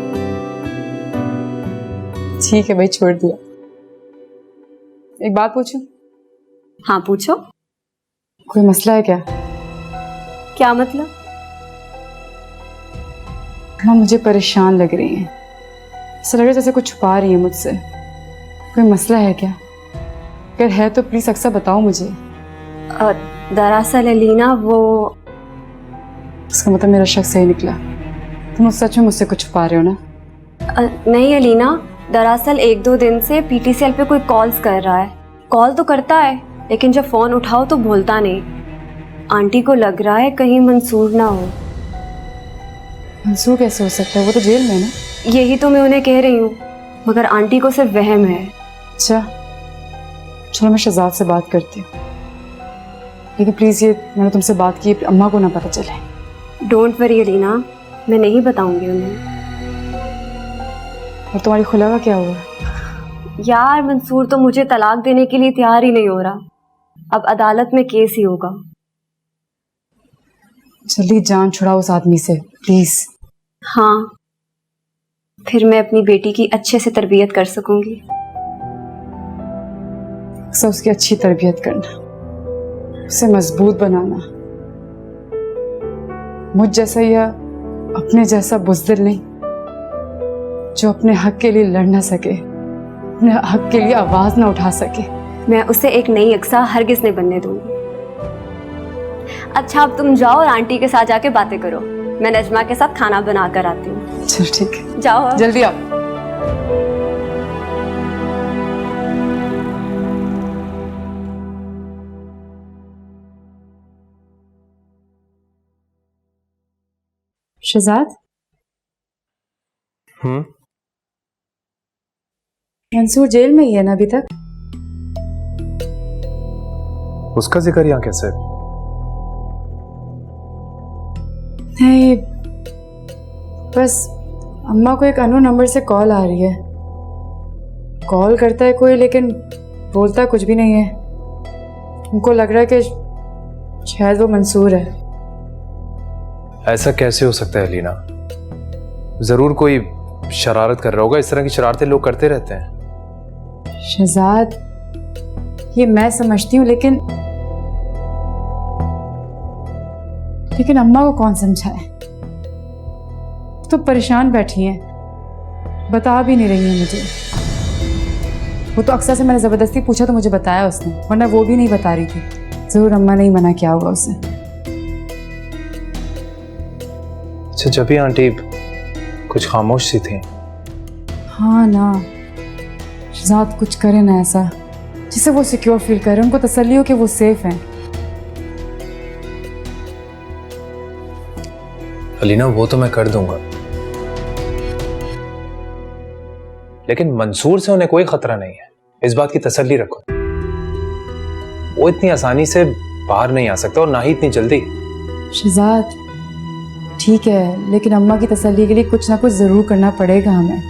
ठीक है भाई, छोड़ दिया। एक बात पूछूं? हाँ पूछो। कोई मसला है क्या? क्या मतलब? माँ मुझे परेशान लग रही हैं, ऐसा लग रहा है जैसे कुछ छुपा रही है मुझसे। कोई मसला है क्या? अगर है तो प्लीज अक्सर बताओ मुझे। दरअसल एलिना वो, इसका मतलब मेरा शक सही निकला, तुम सच में मुझसे कुछ छुपा रहे हो ना? नहीं एलिना, दरअसल 1-2 दिन से पीटीसीएल पे कोई कॉल्स कर रहा है। कॉल तो करता है लेकिन जब फोन उठाओ तो बोलता नहीं। आंटी को लग रहा है कहीं मंसूर ना हो। मंसूर कैसे हो सकता है, वो तो जेल में है ना? यही तो मैं उन्हें कह रही हूँ, मगर आंटी को सिर्फ वहम है। अच्छा चलो मैं शहजाद से बात करती हूँ, लेकिन प्लीज ये मैंने तुमसे बात की अम्मा को ना पता चले। डोंट वरी एलिना, मैं नहीं बताऊंगी उन्हें। और तुम्हारी खुला का क्या हुआ? यार मंसूर तो मुझे तलाक देने के लिए तैयार ही नहीं हो रहा, अब अदालत में केस ही होगा। जल्दी जान छुड़ाओ उस आदमी से प्लीज। हाँ, फिर मैं अपनी बेटी की अच्छे से तरबियत कर सकूंगी। सब उसकी अच्छी तरबियत करना, उसे मजबूत बनाना। मुझ जैसा या अपने जैसा बुज़दिल नहीं, जो अपने हक के लिए लड़ ना सके, अपने हक के लिए आवाज ना उठा सके। मैं उसे एक नई अक्सा हरगिज नहीं बनने दूंगी। अच्छा अब तुम जाओ और आंटी के साथ जाके बातें करो, मैं नजमा के साथ खाना बना कर आती हूँ। चल ठीक है, जाओ अब। जल्दी आओ। शहजाद, मंसूर जेल में ही है ना अभी तक? उसका जिक्र यहाँ कैसे? नहीं, बस अम्मा को एक अननोन नंबर से कॉल आ रही है। कॉल करता है कोई लेकिन बोलता कुछ भी नहीं है। उनको लग रहा है कि शायद वो मंसूर है। ऐसा कैसे हो सकता है लीना? जरूर कोई शरारत कर रहा होगा, इस तरह की शरारतें लोग करते रहते हैं। शहजाद, ये मैं समझती हूँ लेकिन अम्मा को कौन समझाए? तो परेशान बैठी हैं, बता भी नहीं रही है मुझे। वो तो अक्सर से मैंने जबरदस्ती पूछा तो मुझे बताया उसने, वरना वो भी नहीं बता रही थी। जरूर अम्मा ने ही मना किया होगा उसे। अच्छा, जब भी आंटी कुछ खामोश सी थी। हाँ ना, शहजाद कुछ करे ना ऐसा जिससे वो सिक्योर फील करे, उनको तसल्ली हो कि वो सेफ हैं। अलीना, वो तो मैं कर दूंगा, लेकिन मंसूर से उन्हें कोई खतरा नहीं है, इस बात की तसल्ली रखो। वो इतनी आसानी से बाहर नहीं आ सकता और ना ही इतनी जल्दी। शहजाद ठीक है, लेकिन अम्मा की तसल्ली के लिए कुछ ना कुछ ज़रूर करना पड़ेगा हमें।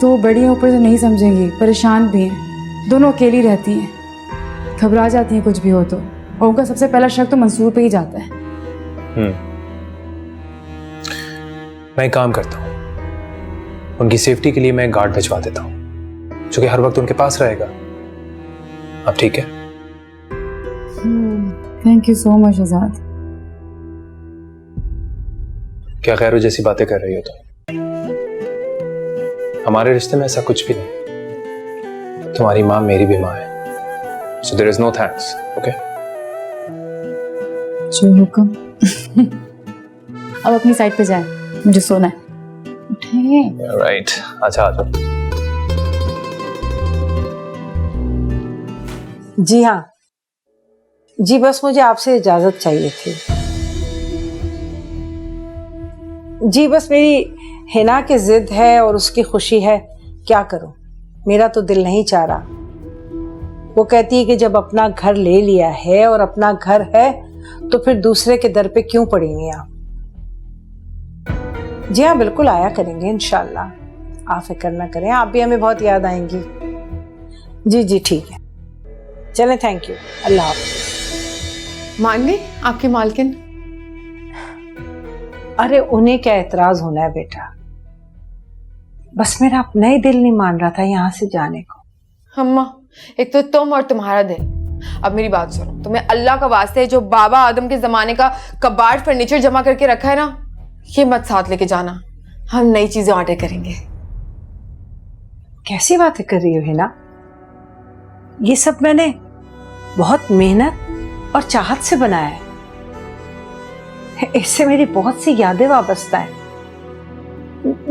तो बड़ी हैं, ऊपर से नहीं समझेंगी, परेशान भी हैं, दोनों अकेली रहती हैं, घबरा जाती हैं कुछ भी हो तो, और उनका सबसे पहला शक तो मंसूर पे ही जाता है। मैं एक काम करता हूँ, उनकी सेफ्टी के लिए मैं एक गार्ड भिजवा देता हूँ जो कि हर वक्त उनके पास रहेगा। अब ठीक है? Thank you so much Shahzad. क्या गैरों जैसी बातें कर रही हो तुम? हमारे रिश्ते में ऐसा कुछ भी नहीं। तुम्हारी माँ मेरी भी माँ है, so there is no thanks, okay? जो हुक्म। अब अपनी साइड पे जाए, मुझे सोना है। राइट, अच्छा आ जाओ। जी हाँ जी, बस मुझे आपसे इजाजत चाहिए थी। जी बस मेरी हिना की जिद है और उसकी खुशी है, क्या करूं, मेरा तो दिल नहीं चाह रहा। वो कहती है कि जब अपना घर ले लिया है और अपना घर है तो फिर दूसरे के दर पे क्यों पड़ेंगे आप। जी हाँ बिल्कुल आया करेंगे इंशाल्लाह, आप फिक्र ना करें, आप भी हमें बहुत याद आएंगी। जी जी ठीक है, चलें, थैंक यू, अल्लाह हाफ़िज़। मान गई आपकी मालकिन? अरे उन्हें क्या एतराज होना है बेटा, बस मेरा अपना ही दिल नहीं मान रहा था यहाँ से जाने को। अम्मा, एक तो तुम और तुम्हारा दिल। अब मेरी बात सुनो, तुम्हें अल्लाह का वास्ते जो बाबा आदम के जमाने का कबाड़ फर्नीचर जमा करके रखा है ना, ये मत साथ लेके जाना, हम नई चीजें ऑर्डर करेंगे। कैसी बातें कर रही हो हिना, ये सब मैंने बहुत मेहनत और चाहत से बनाया है, इससे मेरी बहुत सी यादें वाबस्ता है,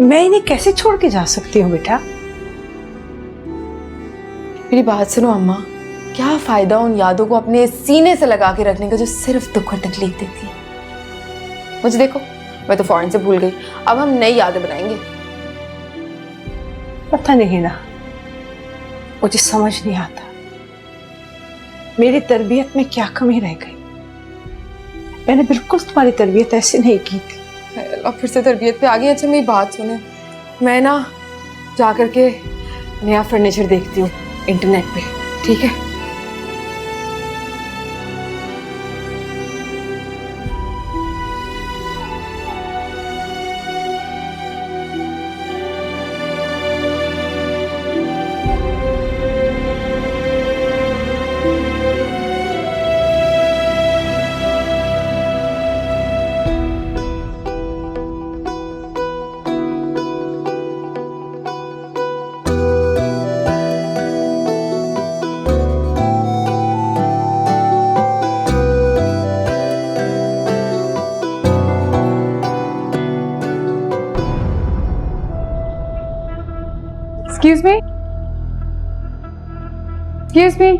मैं इन्हें कैसे छोड़ के जा सकती हूँ बेटा। मेरी बात सुनो अम्मा, क्या फायदा उन यादों को अपने सीने से लगा के रखने का जो सिर्फ दुख और तकलीफ देती है। मुझे देखो, मैं तो फौरन से भूल गई, अब हम नई यादें बनाएंगे। पता नहीं ना, मुझे समझ नहीं आता मेरी तरबियत में क्या कमी रह गई। मैंने बिल्कुल तुम्हारी तरबियत ऐसे नहीं की थी। अब फिर से तरबियत पे आ गई। अच्छा मेरी बात सुने, मैं ना जा करके नया फर्नीचर देखती हूँ इंटरनेट पे, ठीक है? Excuse me? Excuse me?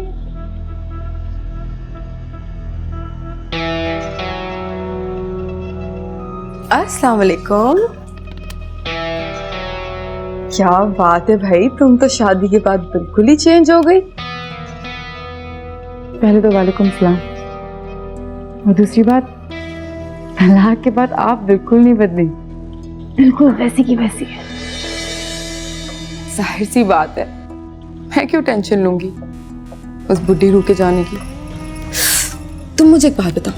अस्सलाम वालेकुम। क्या बात है भाई, तुम तो शादी के बाद बिल्कुल ही चेंज हो गई। पहले तो वालेकुम सलाम, और दूसरी बात, तलाक के बाद आप बिल्कुल नहीं बदली, बिल्कुल वैसी की वैसी है। जाहिर सी बात है, मैं क्यों टेंशन लूंगी उस बुढ़ी रूह के जाने की। तुम मुझे एक बात बताओ,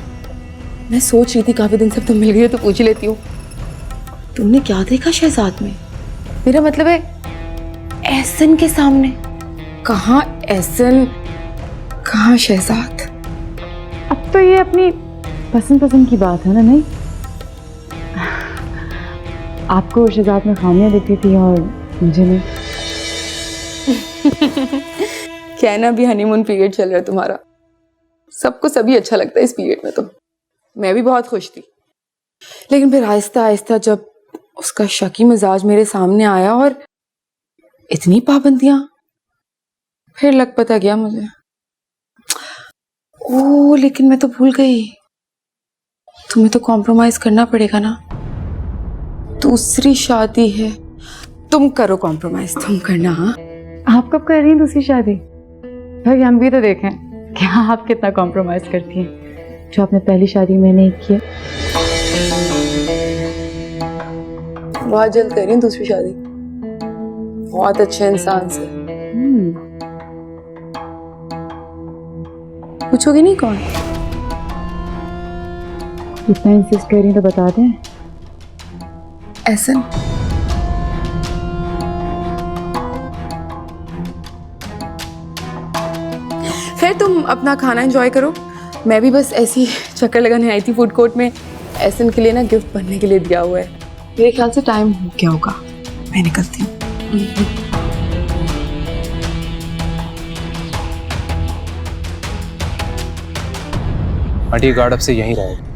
मैं सोच रही थी काफी दिन से तुम मिल गई हो तो पूछ ही लेती हूँ, तुमने क्या देखा शहजाद में? मेरा मतलब है एहसन के सामने। कहाँ एहसन, कहाँ शहजाद? अब तो ये अपनी पसंद की बात है ना? नहीं, आपको शहजाद में खामियां दिखती थी और मुझे नहीं। कहना भी हनीमून पीरियड चल रहा है तुम्हारा, सबको सभी अच्छा लगता है इस पीरियड में। तो मैं भी बहुत खुश थी, लेकिन फिर आहिस्ता आहिस्ता जब उसका शकी मिजाज मेरे सामने आया और इतनी पाबंदियां, फिर लग पता गया मुझे। ओह, लेकिन मैं तो भूल गई, तुम्हें तो कॉम्प्रोमाइज करना पड़ेगा ना। दूसरी शादी है, तुम करो कॉम्प्रोमाइज, तुम करना। हाँ, आप कब कर रही हैं दूसरी शादी? भाई हम भी तो देखें क्या आप कितना कॉम्प्रोमाइज करती हैं जो आपने पहली शादी में नहीं किया। बहुत जल्द कर रही हूँ दूसरी शादी, बहुत अच्छे इंसान से। पूछोगी नहीं कौन? इतना इंसिस्ट कर रही हैं तो बता दें। एहसन। फिर तुम अपना खाना एंजॉय करो, मैं भी बस ऐसी चक्कर लगाने आई थी फूड कोर्ट में। एहसन के लिए ना गिफ्ट बनने के लिए दिया हुआ है। मेरे ख्याल से टाइम हो गया होगा, मैं निकलती हूँ। आंटी, गार्ड अब से यहीं रहेगा।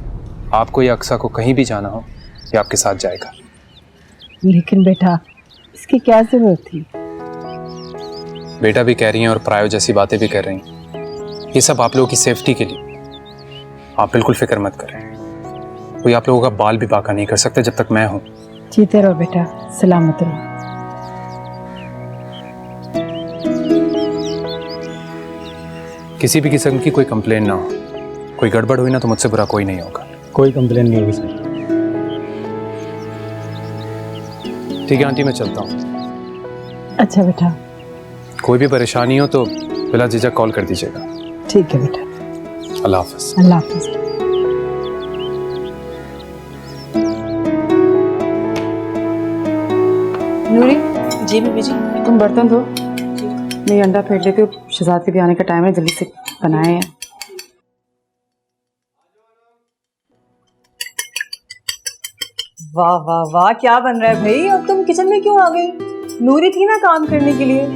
आपको या अक्सा को कहीं भी जाना हो, ये आपके साथ जाएगा। लेकिन बेटा, इसकी क्या जरूरत थी? बेटा भी कह रही हैं और प्रायो जैसी बातें भी कर रही हैं। ये सब आप लोगों की सेफ्टी के लिए। आप बिल्कुल फिक्र मत करें, कोई आप लोगों का बाल भी बाका नहीं कर सकता जब तक मैं हूं। जीते रहो बेटा, सलामत रहो। किसी भी किस्म की कोई कंप्लेन ना हो, कोई गड़बड़ हुई ना तो मुझसे बुरा कोई नहीं होगा। कोई कंप्लेन नहीं होगी सर। ठीक है आंटी, मैं चलता हूँ। अच्छा बेटा। कोई भी परेशानी हो तो बिला झिझक कॉल कर दीजिएगा। ठीक है बेटा। अल्लाह हाफिज। अल्लाह हाफिज। नूरी, जी बीबी जी। तुम बर्तन धो, मैं ये अंडा फेंट लेती हूँ। शहजाद के भी आने का टाइम है, जल्दी से बनाए हैं। वाह वाह वाह, क्या बन रहा है भाई? अब तुम किचन में क्यों आ गई? नूरी थी ना काम करने के लिए।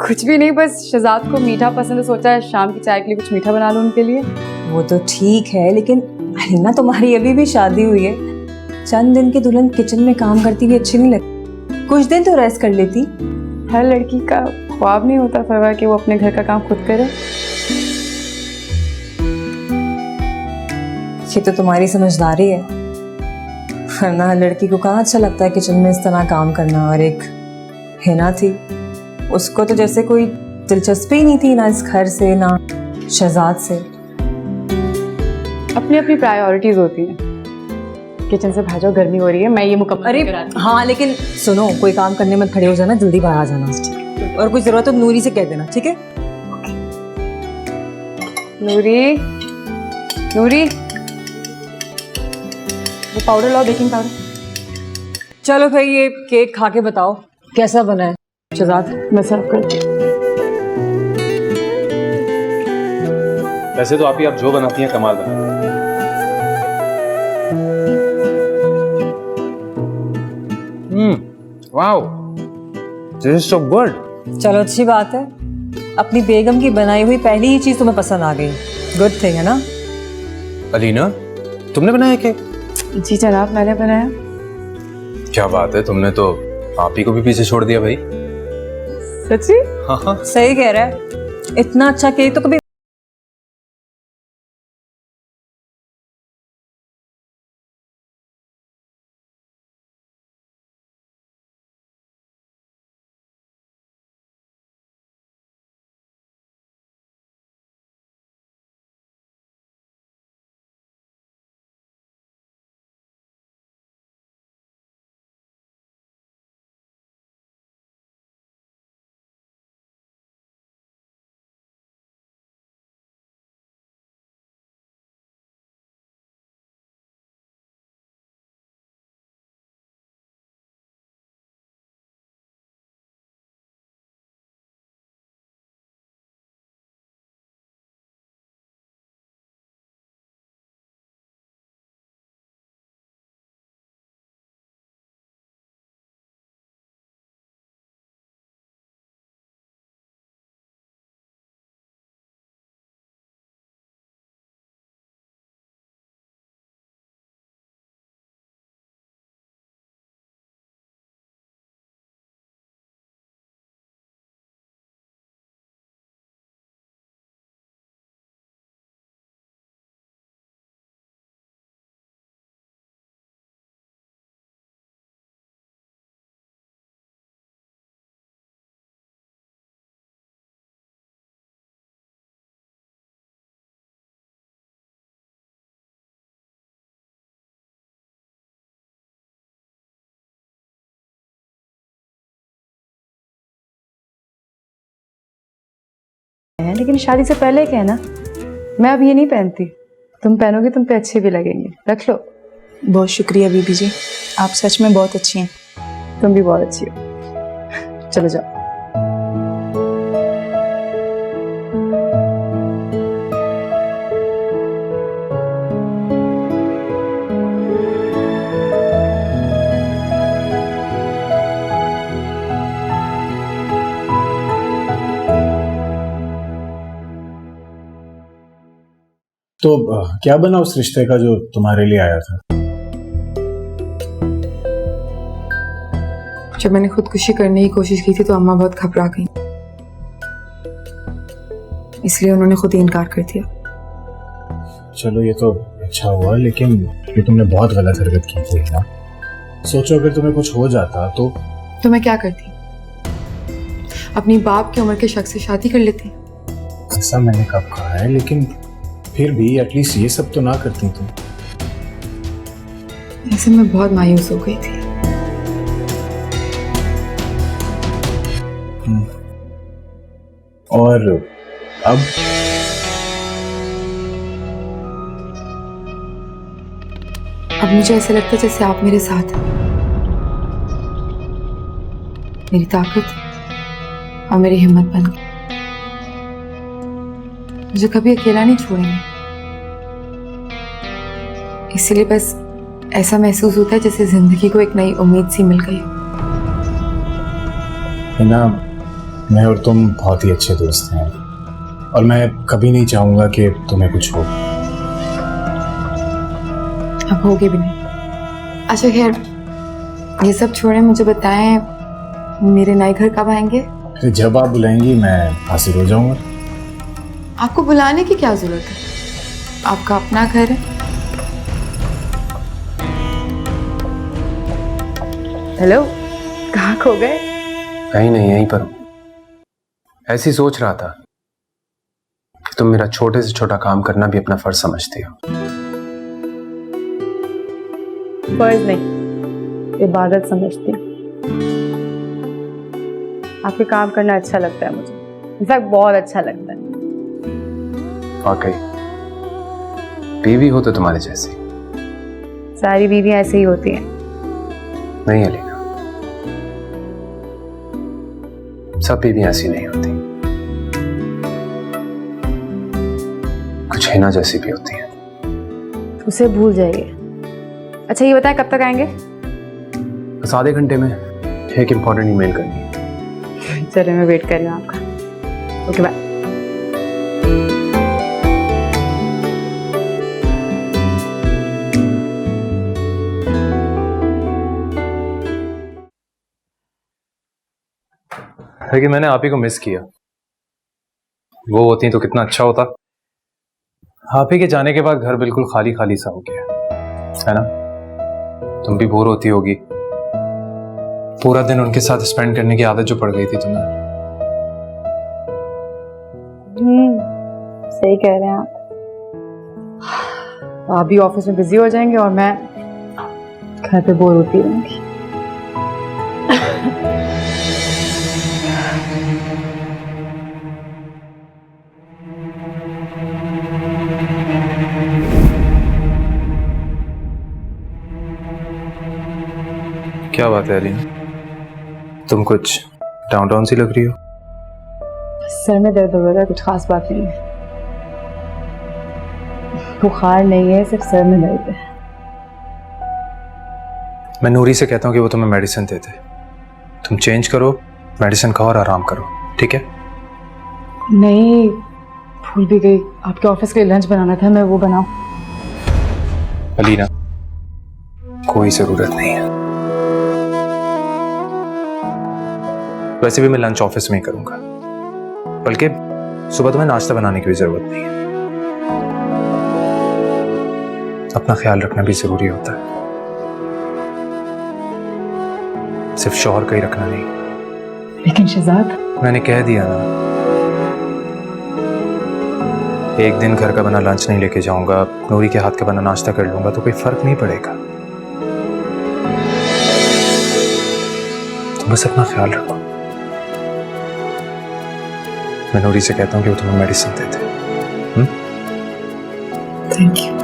कुछ भी नहीं, बस शहजाद को मीठा पसंद है, सोचा है शाम की चाय के लिए कुछ मीठा बना लूं उनके लिए। वो तो ठीक है, लेकिन अलीना तुम्हारी अभी भी शादी हुई है। चंद दिन की दुल्हन किचन में काम करती हुई अच्छी नहीं लगती। कुछ दिन तो रेस्ट कर लेती। हर लड़की का ख्वाब नहीं होता फरवा कि वो अपने घर का काम खुद करे। ये तो तुम्हारी समझदारी है, वरना लड़की को कहाँ अच्छा लगता है किचन में इस तरह काम करना। और एक हिना थी, उसको तो जैसे कोई दिलचस्पी ही नहीं थी, ना इस घर से ना शहजाद से। अपनी अपनी प्रायोरिटीज होती हैं। किचन से भाजो, गर्मी हो रही है, मैं ये मुकम्मल अरे हाँ, लेकिन सुनो, कोई काम करने मत खड़े हो जाना, जल्दी बाहर आ जाना। और कुछ जरूरत हो नूरी से कह देना, ठीक है? नूरी, नूरी, वो पाउडर लाओ, बेकिंग पाउडर। चलो भाई, ये केक खा के बताओ कैसा बना है। शहजाद, मैं सर्व करती हूँ। वैसे तो आप ही, आप जो बनाती हैं कमाल बनाती हैं। Wow, this is so good. चलो अच्छी बात है, अपनी बेगम की बनाई हुई पहली ही चीज तुम्हें पसंद आ गई। गुड थिंग है ना? अलीना, तुमने बनाया केक? जी जनाब, मैंने बनाया। क्या बात है, तुमने तो आप ही को भी पीछे छोड़ दिया भाई। सच्ची? हाँ। सही कह रहा है, इतना अच्छा केक तो कभी हैं, लेकिन शादी से पहले क्या है ना, मैं अब ये नहीं पहनती, तुम पहनोगे तुम पे अच्छे भी लगेंगे, रख लो। बहुत शुक्रिया बीबी जी, आप सच में बहुत अच्छी हैं। तुम भी बहुत अच्छी हो, चलो जाओ। तो क्या बना उस रिश्ते का जो तुम्हारे लिए आया था? जब मैंने खुदकुशी करने की कोशिश की थी तो अम्मा बहुत घबरा गई, इसलिए उन्होंने खुद ही इनकार कर दिया। चलो ये तो अच्छा हुआ, लेकिन ये तुमने बहुत गलत हरकत की थी ना। सोचो अगर तुम्हें कुछ हो जाता तो मैं क्या करती? अपनी बाप की उम्र के शख्स से शादी कर लेती। ऐसा मैंने कब कहा है, लेकिन फिर भी एटलीस्ट ये सब तो ना करती तुम। ऐसे मैं बहुत मायूस हो गई थी। और अब मुझे ऐसा लगता है जैसे आप मेरे साथ हैं। मेरी ताकत और मेरी हिम्मत बन गई। मुझे कभी अकेला नहीं छोड़ेंगे, इसलिए बस ऐसा महसूस होता है जैसे जिंदगी को एक नई उम्मीद सी मिल गई। ना, मैं और तुम बहुत ही अच्छे दोस्त हैं और मैं कभी नहीं चाहूंगा कि तुम्हें कुछ हो। अब होगे भी नहीं। अच्छा खैर, ये सब छोड़े, मुझे बताएं मेरे नए घर कब आएंगे? जब आप बुलाएंगी मैं हाजिर हो जाऊंगा। आपको बुलाने की क्या जरूरत है, आपका अपना घर है। हेलो, कहाँ खो गए? कहीं नहीं, यहीं पर हूं। ऐसी सोच रहा था कि तुम मेरा छोटे से छोटा काम करना भी अपना फर्ज समझती हो। फर्ज नहीं, इबादत समझती हूँ। आपके काम करना अच्छा लगता है मुझे, इनफैक्ट बहुत अच्छा लगता है। वाकई बीवी हो तो तुम्हारे जैसी। सारी बीवियां ऐसे ही होती हैं। नहीं अलीना, सब बीवियां ऐसी नहीं होती, कुछ हिना जैसी भी होती है। उसे भूल जाइए। अच्छा ये बताएं कब तक आएंगे? बस आधे घंटे में एक इंपॉर्टेंट ईमेल करनी है। चलिए मैं वेट कर रही हूँ आपका। Okay bye. लेकिन मैंने आप ही को मिस किया। वो होती तो कितना अच्छा होता। आप ही के जाने के बाद घर बिल्कुल खाली खाली सा हो गया है ना। तुम भी बोर होती होगी, पूरा दिन उनके साथ स्पेंड करने की आदत जो पड़ गई थी तुम्हें। सही कह रहे हैं आप भी ऑफिस में बिजी हो जाएंगे और मैं घर पे बोर होती रहूंगी। क्या बात है अलीना, तुम कुछ डाउन डाउन सी लग रही हो। सर में दर्द हो रहा है, कुछ खास बात नहीं है। बुखार नहीं है, सिर्फ सर में दर्द है। मैं नूरी से कहता हूँ कि वो तुम्हें मेडिसिन दे दे। तुम चेंज करो, मेडिसिन खाओ और आराम करो, ठीक है? नहीं, भूल भी गई, आपके ऑफिस के लिए लंच बनाना था, मैं वो बनाऊं? अलीना, कोई जरूरत नहीं है। वैसे भी मैं लंच ऑफिस में ही करूंगा, बल्कि सुबह तुम्हें नाश्ता बनाने की भी जरूरत नहीं है। अपना ख्याल रखना भी जरूरी होता है, सिर्फ शौहर का ही रखना नहीं। लेकिन शहजाद, मैंने कह दिया ना, एक दिन घर का बना लंच नहीं लेके जाऊंगा, नूरी के हाथ का बना नाश्ता कर लूंगा तो कोई फर्क नहीं पड़ेगा। तो बस अपना ख्याल रखो। मैं नूरी से कहता हूँ कि वो तुम्हें medicine they they. Thank you.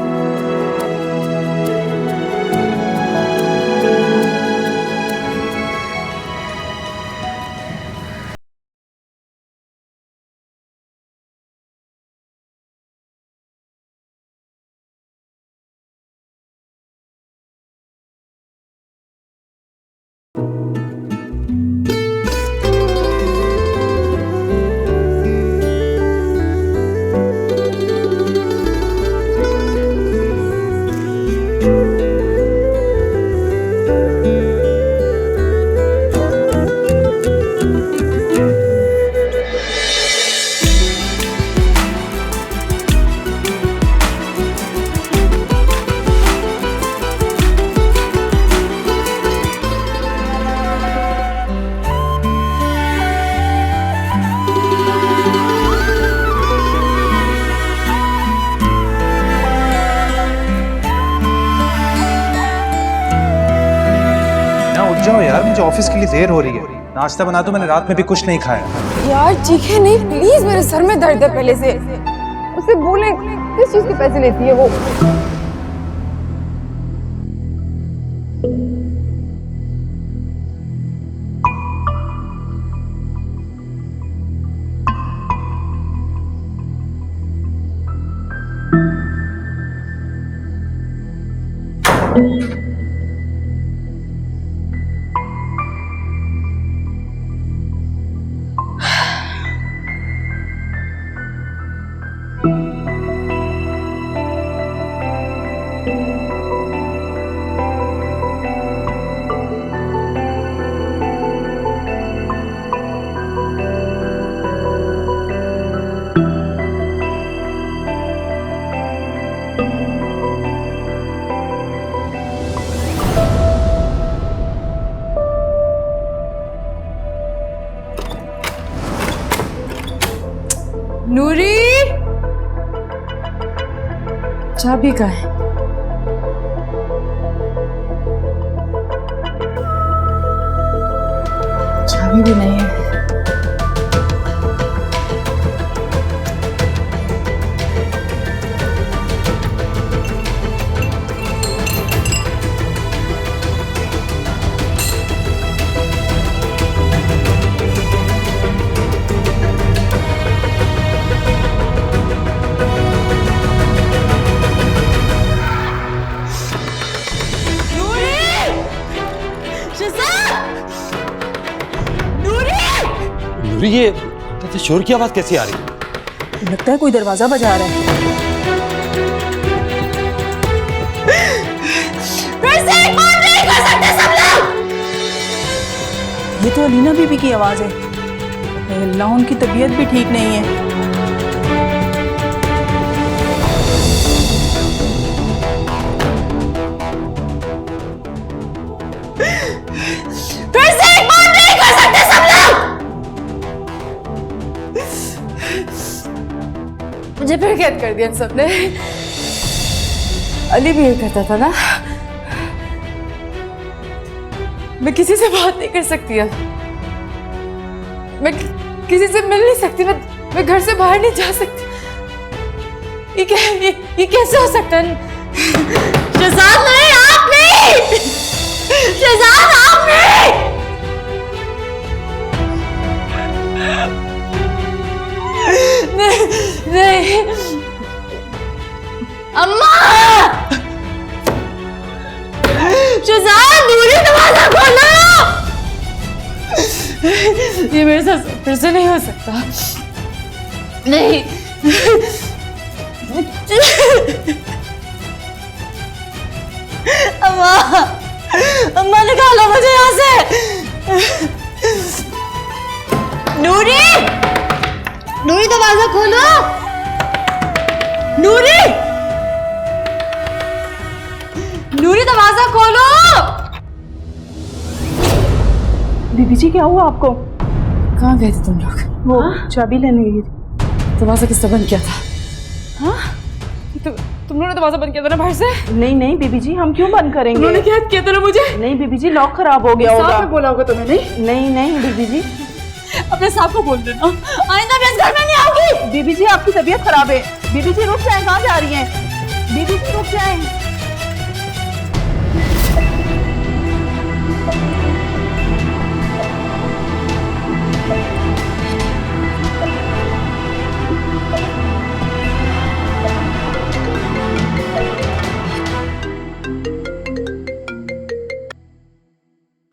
जाओ यार, मुझे ऑफिस के लिए देर हो रही है। नाश्ता बना दो, मैंने रात में भी कुछ नहीं खाया। यार चीखे नहीं प्लीज, मेरे सर में दर्द है पहले से। उसे बोले किस चीज के पैसे लेती है वो। नूरी, चाबी का है? चाबी भी नहीं है। ये शोर की आवाज कैसी आ रही है? लगता है कोई दरवाजा बजा रहा है। फिर से एक बार नहीं कर सकते सब लोग। ये तो अलीना बीबी की आवाज है। अल्लाह, उनकी तबीयत भी ठीक नहीं है। फिर से एक बार नहीं कर सकते सब लोग। मुझे फिर कैद कर दिया इन सबने। अली भी यही करता था ना। मैं किसी से बात नहीं कर सकती अब। मैं किसी से मिल नहीं सकती। मैं घर से बाहर नहीं जा सकती। ये कैसे हो सकता है? शहजाद नहीं, आप नहीं। शहजाद आप नहीं। नहीं अम्मा, शहजाद नूरी दरवाजा खोलो। ये मेरे साथ फिर से नहीं हो सकता। नहीं अम्मा, अम्मा निकालो मुझे यहाँ से। नूरी, नूरी दरवाजा खोलो। नूरी, नूरी दरवाजा खोलो। बीबी जी क्या हुआ आपको? कहाँ गए थे तुम लोग? वो चाबी लेने गई थी। दरवाजा किसने बंद किया था? हाँ? तुम लोगों ने दरवाजा बंद किया था ना बाहर से? नहीं नहीं बीबी जी, हम क्यों बंद करेंगे? उन्होंने क्या किया था ना मुझे? नहीं बीबी जी, लॉक खराब हो गया होगा। साहब ने बोला होगा तुम्हें? नहीं नहीं नहीं बीबी जी, अपने साहब को बोल देना आइंदा भी इस घर में नहीं आऊंगी। बीबी जी आपकी तबीयत खराब है। बीबी जी रुक जाए, कहाँ जा रही हैं? बीबी जी रुक जाए।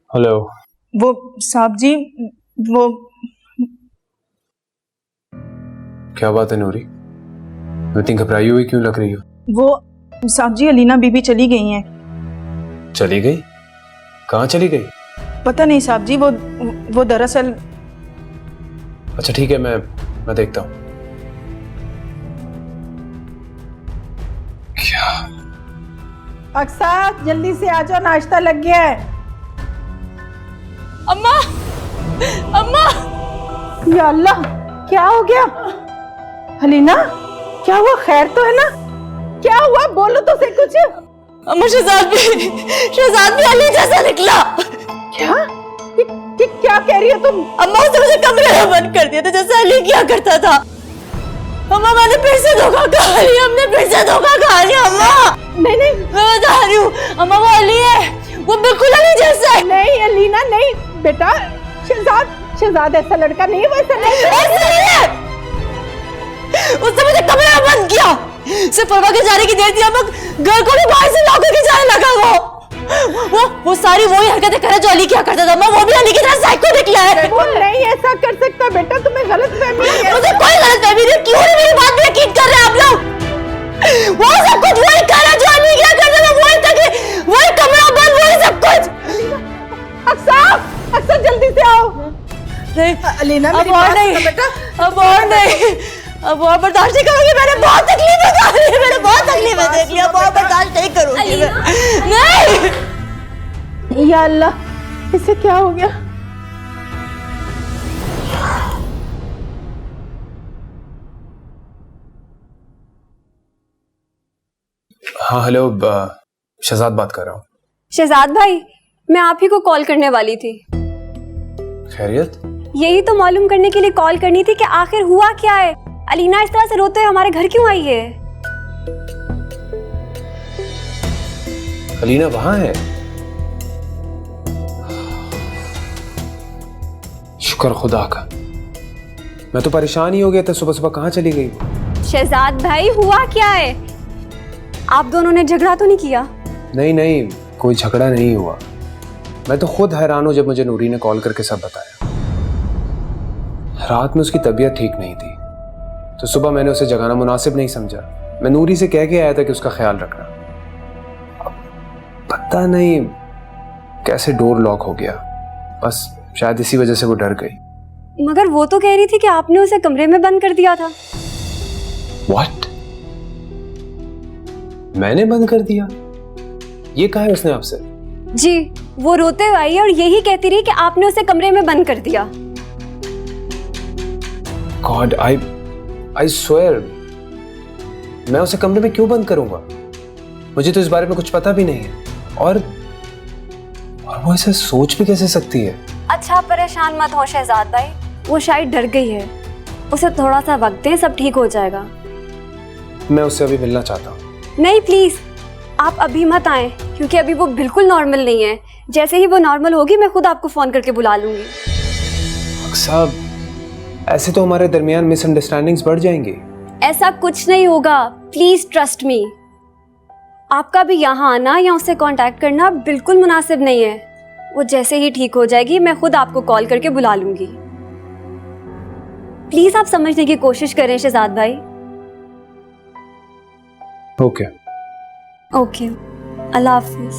हेलो। वो साहब जी, वो क्या बात है नूरी, इतनी घबराई हुई क्यों लग रही हो? वो साहब जी अलीना बीबी चली गई हैं। चली गई? कहाँ चली गई? पता नहीं साहब जी, वो दरअसल। अच्छा ठीक है, मैं देखता हूँ। क्या? अक्सर जल्दी से आ जाओ, नाश्ता लग गया है। अम्मा, अम्मा, या अल्लाह, क्या हो गया? अलीना, क्या हुआ? खैर तो है ना? क्या हुआ? बोलो तो सही कुछ। अम्मा शहजाद भी अली जैसा निकला। क्या? क्या कह रही हो तुम? अम्मा उसने मुझे कमरे में बंद कर दिया था जैसे अली किया करता था। अम्मा मैंने फिर से धोखा खा लिया, हमने फिर से धोखा खा लिया। अम्मा नहीं, मैं बता रही हूँ अम्मा, वो अली है, वो बिल्कुल अली जैसा है। नहीं अलीना, नहीं बेटा, शहजाद ऐसा लड़का नहीं है, वैसा नहीं है। उसने मुझे कमरे में बंद किया, सिर्फ परवा के जाने की देर थी, अब घर को भी बाहर से लॉक करके जाने लगा। वो सारी वही हरकतें करे जो अली किया करता था। वो भी अली की तरह साइको निकला है। वो नहीं ऐसा कर सकता बेटा, तुम्हें गलतफहमी है। मुझे कोई गलतफहमी नहीं, क्यों नहीं मेरी बात में यकीन कर रहे हैं आप लोग? वो सब कुछ वही कर रहा जो अली किया करता था, वही तक, वही कमरा बंद, वही सब कुछ। अक्सर जल्दी से आओ। नहीं अलीना, अब और नहीं बेटा, अब और नहीं, अब और बर्दाश्त नहीं करूंगी। मैंने बहुत तकलीफें देख ली, मैंने बहुत तकलीफें देख ली, अब और बर्दाश्त नहीं करूंगी मैं। नहीं, या अल्लाह, इसे क्या हो गया? हाँ हेलो, शहजाद बात कर रहा हूँ। शहजाद भाई, मैं आप ही को कॉल करने वाली थी। खैरियत? यही तो मालूम करने के लिए कॉल करनी थी कि आखिर हुआ क्या है। अलीना इस तरह से रोते हुए हमारे घर क्यों आई है? अलीना वहां है? शुक्र खुदा का, मैं तो परेशान ही हो गया था। सुबह सुबह कहाँ चली गई? शहजाद भाई, हुआ क्या है? आप दोनों ने झगड़ा तो नहीं किया? नहीं नहीं, कोई झगड़ा नहीं हुआ। मैं तो खुद हैरान हूं जब मुझे नूरी ने कॉल करके सब बताया। रात में उसकी तबीयत ठीक नहीं थी, तो सुबह मैंने उसे जगाना मुनासिब नहीं समझा। मैं नूरी से कह के आया था कि उसका ख्याल रखना। अब पता नहीं कैसे डोर लॉक हो गया, बस शायद इसी वजह से वो डर गई। मगर वो तो कह रही थी कि आपने उसे कमरे में बंद कर दिया था। What? मैंने बंद कर दिया? ये कहा है उसने आपसे? जी, वो रोते हुए आई है और यही कहती रही कि आपने उसे कमरे में बंद कर दिया। God, I swear, मैं उसे कमरे में क्यों बंद करूंगा? मुझे तो इस बारे में कुछ पता भी नहीं है। और वो ऐसे सोच भी कैसे सकती है? अच्छा, परेशान मत हो शहजाद भाई, वो शायद डर गई है। उसे थोड़ा सा वक्त दें, सब ठीक हो जाएगा। मैं उससे अभी मिलना चाहता हूँ। नहीं प्लीज, आप अभी मत आए, क्योंकि अभी वो बिल्कुल नॉर्मल नहीं है। जैसे ही वो नॉर्मल होगी मैं खुद आपको फोन करके बुला लूंगी। साहब, ऐसे तो हमारे दरमियान मिसअंडरस्टैंडिंग्स बढ़ जाएंगी। ऐसा कुछ नहीं होगा, प्लीज ट्रस्ट मी। आपका भी यहाँ आना या उससे कांटेक्ट करना बिल्कुल मुनासिब नहीं है। वो जैसे ही ठीक हो जाएगी मैं खुद आपको कॉल करके बुला लूंगी। प्लीज आप समझने की कोशिश करें शहजाद भाई। ओके ओके, अल्लाह हाफिज।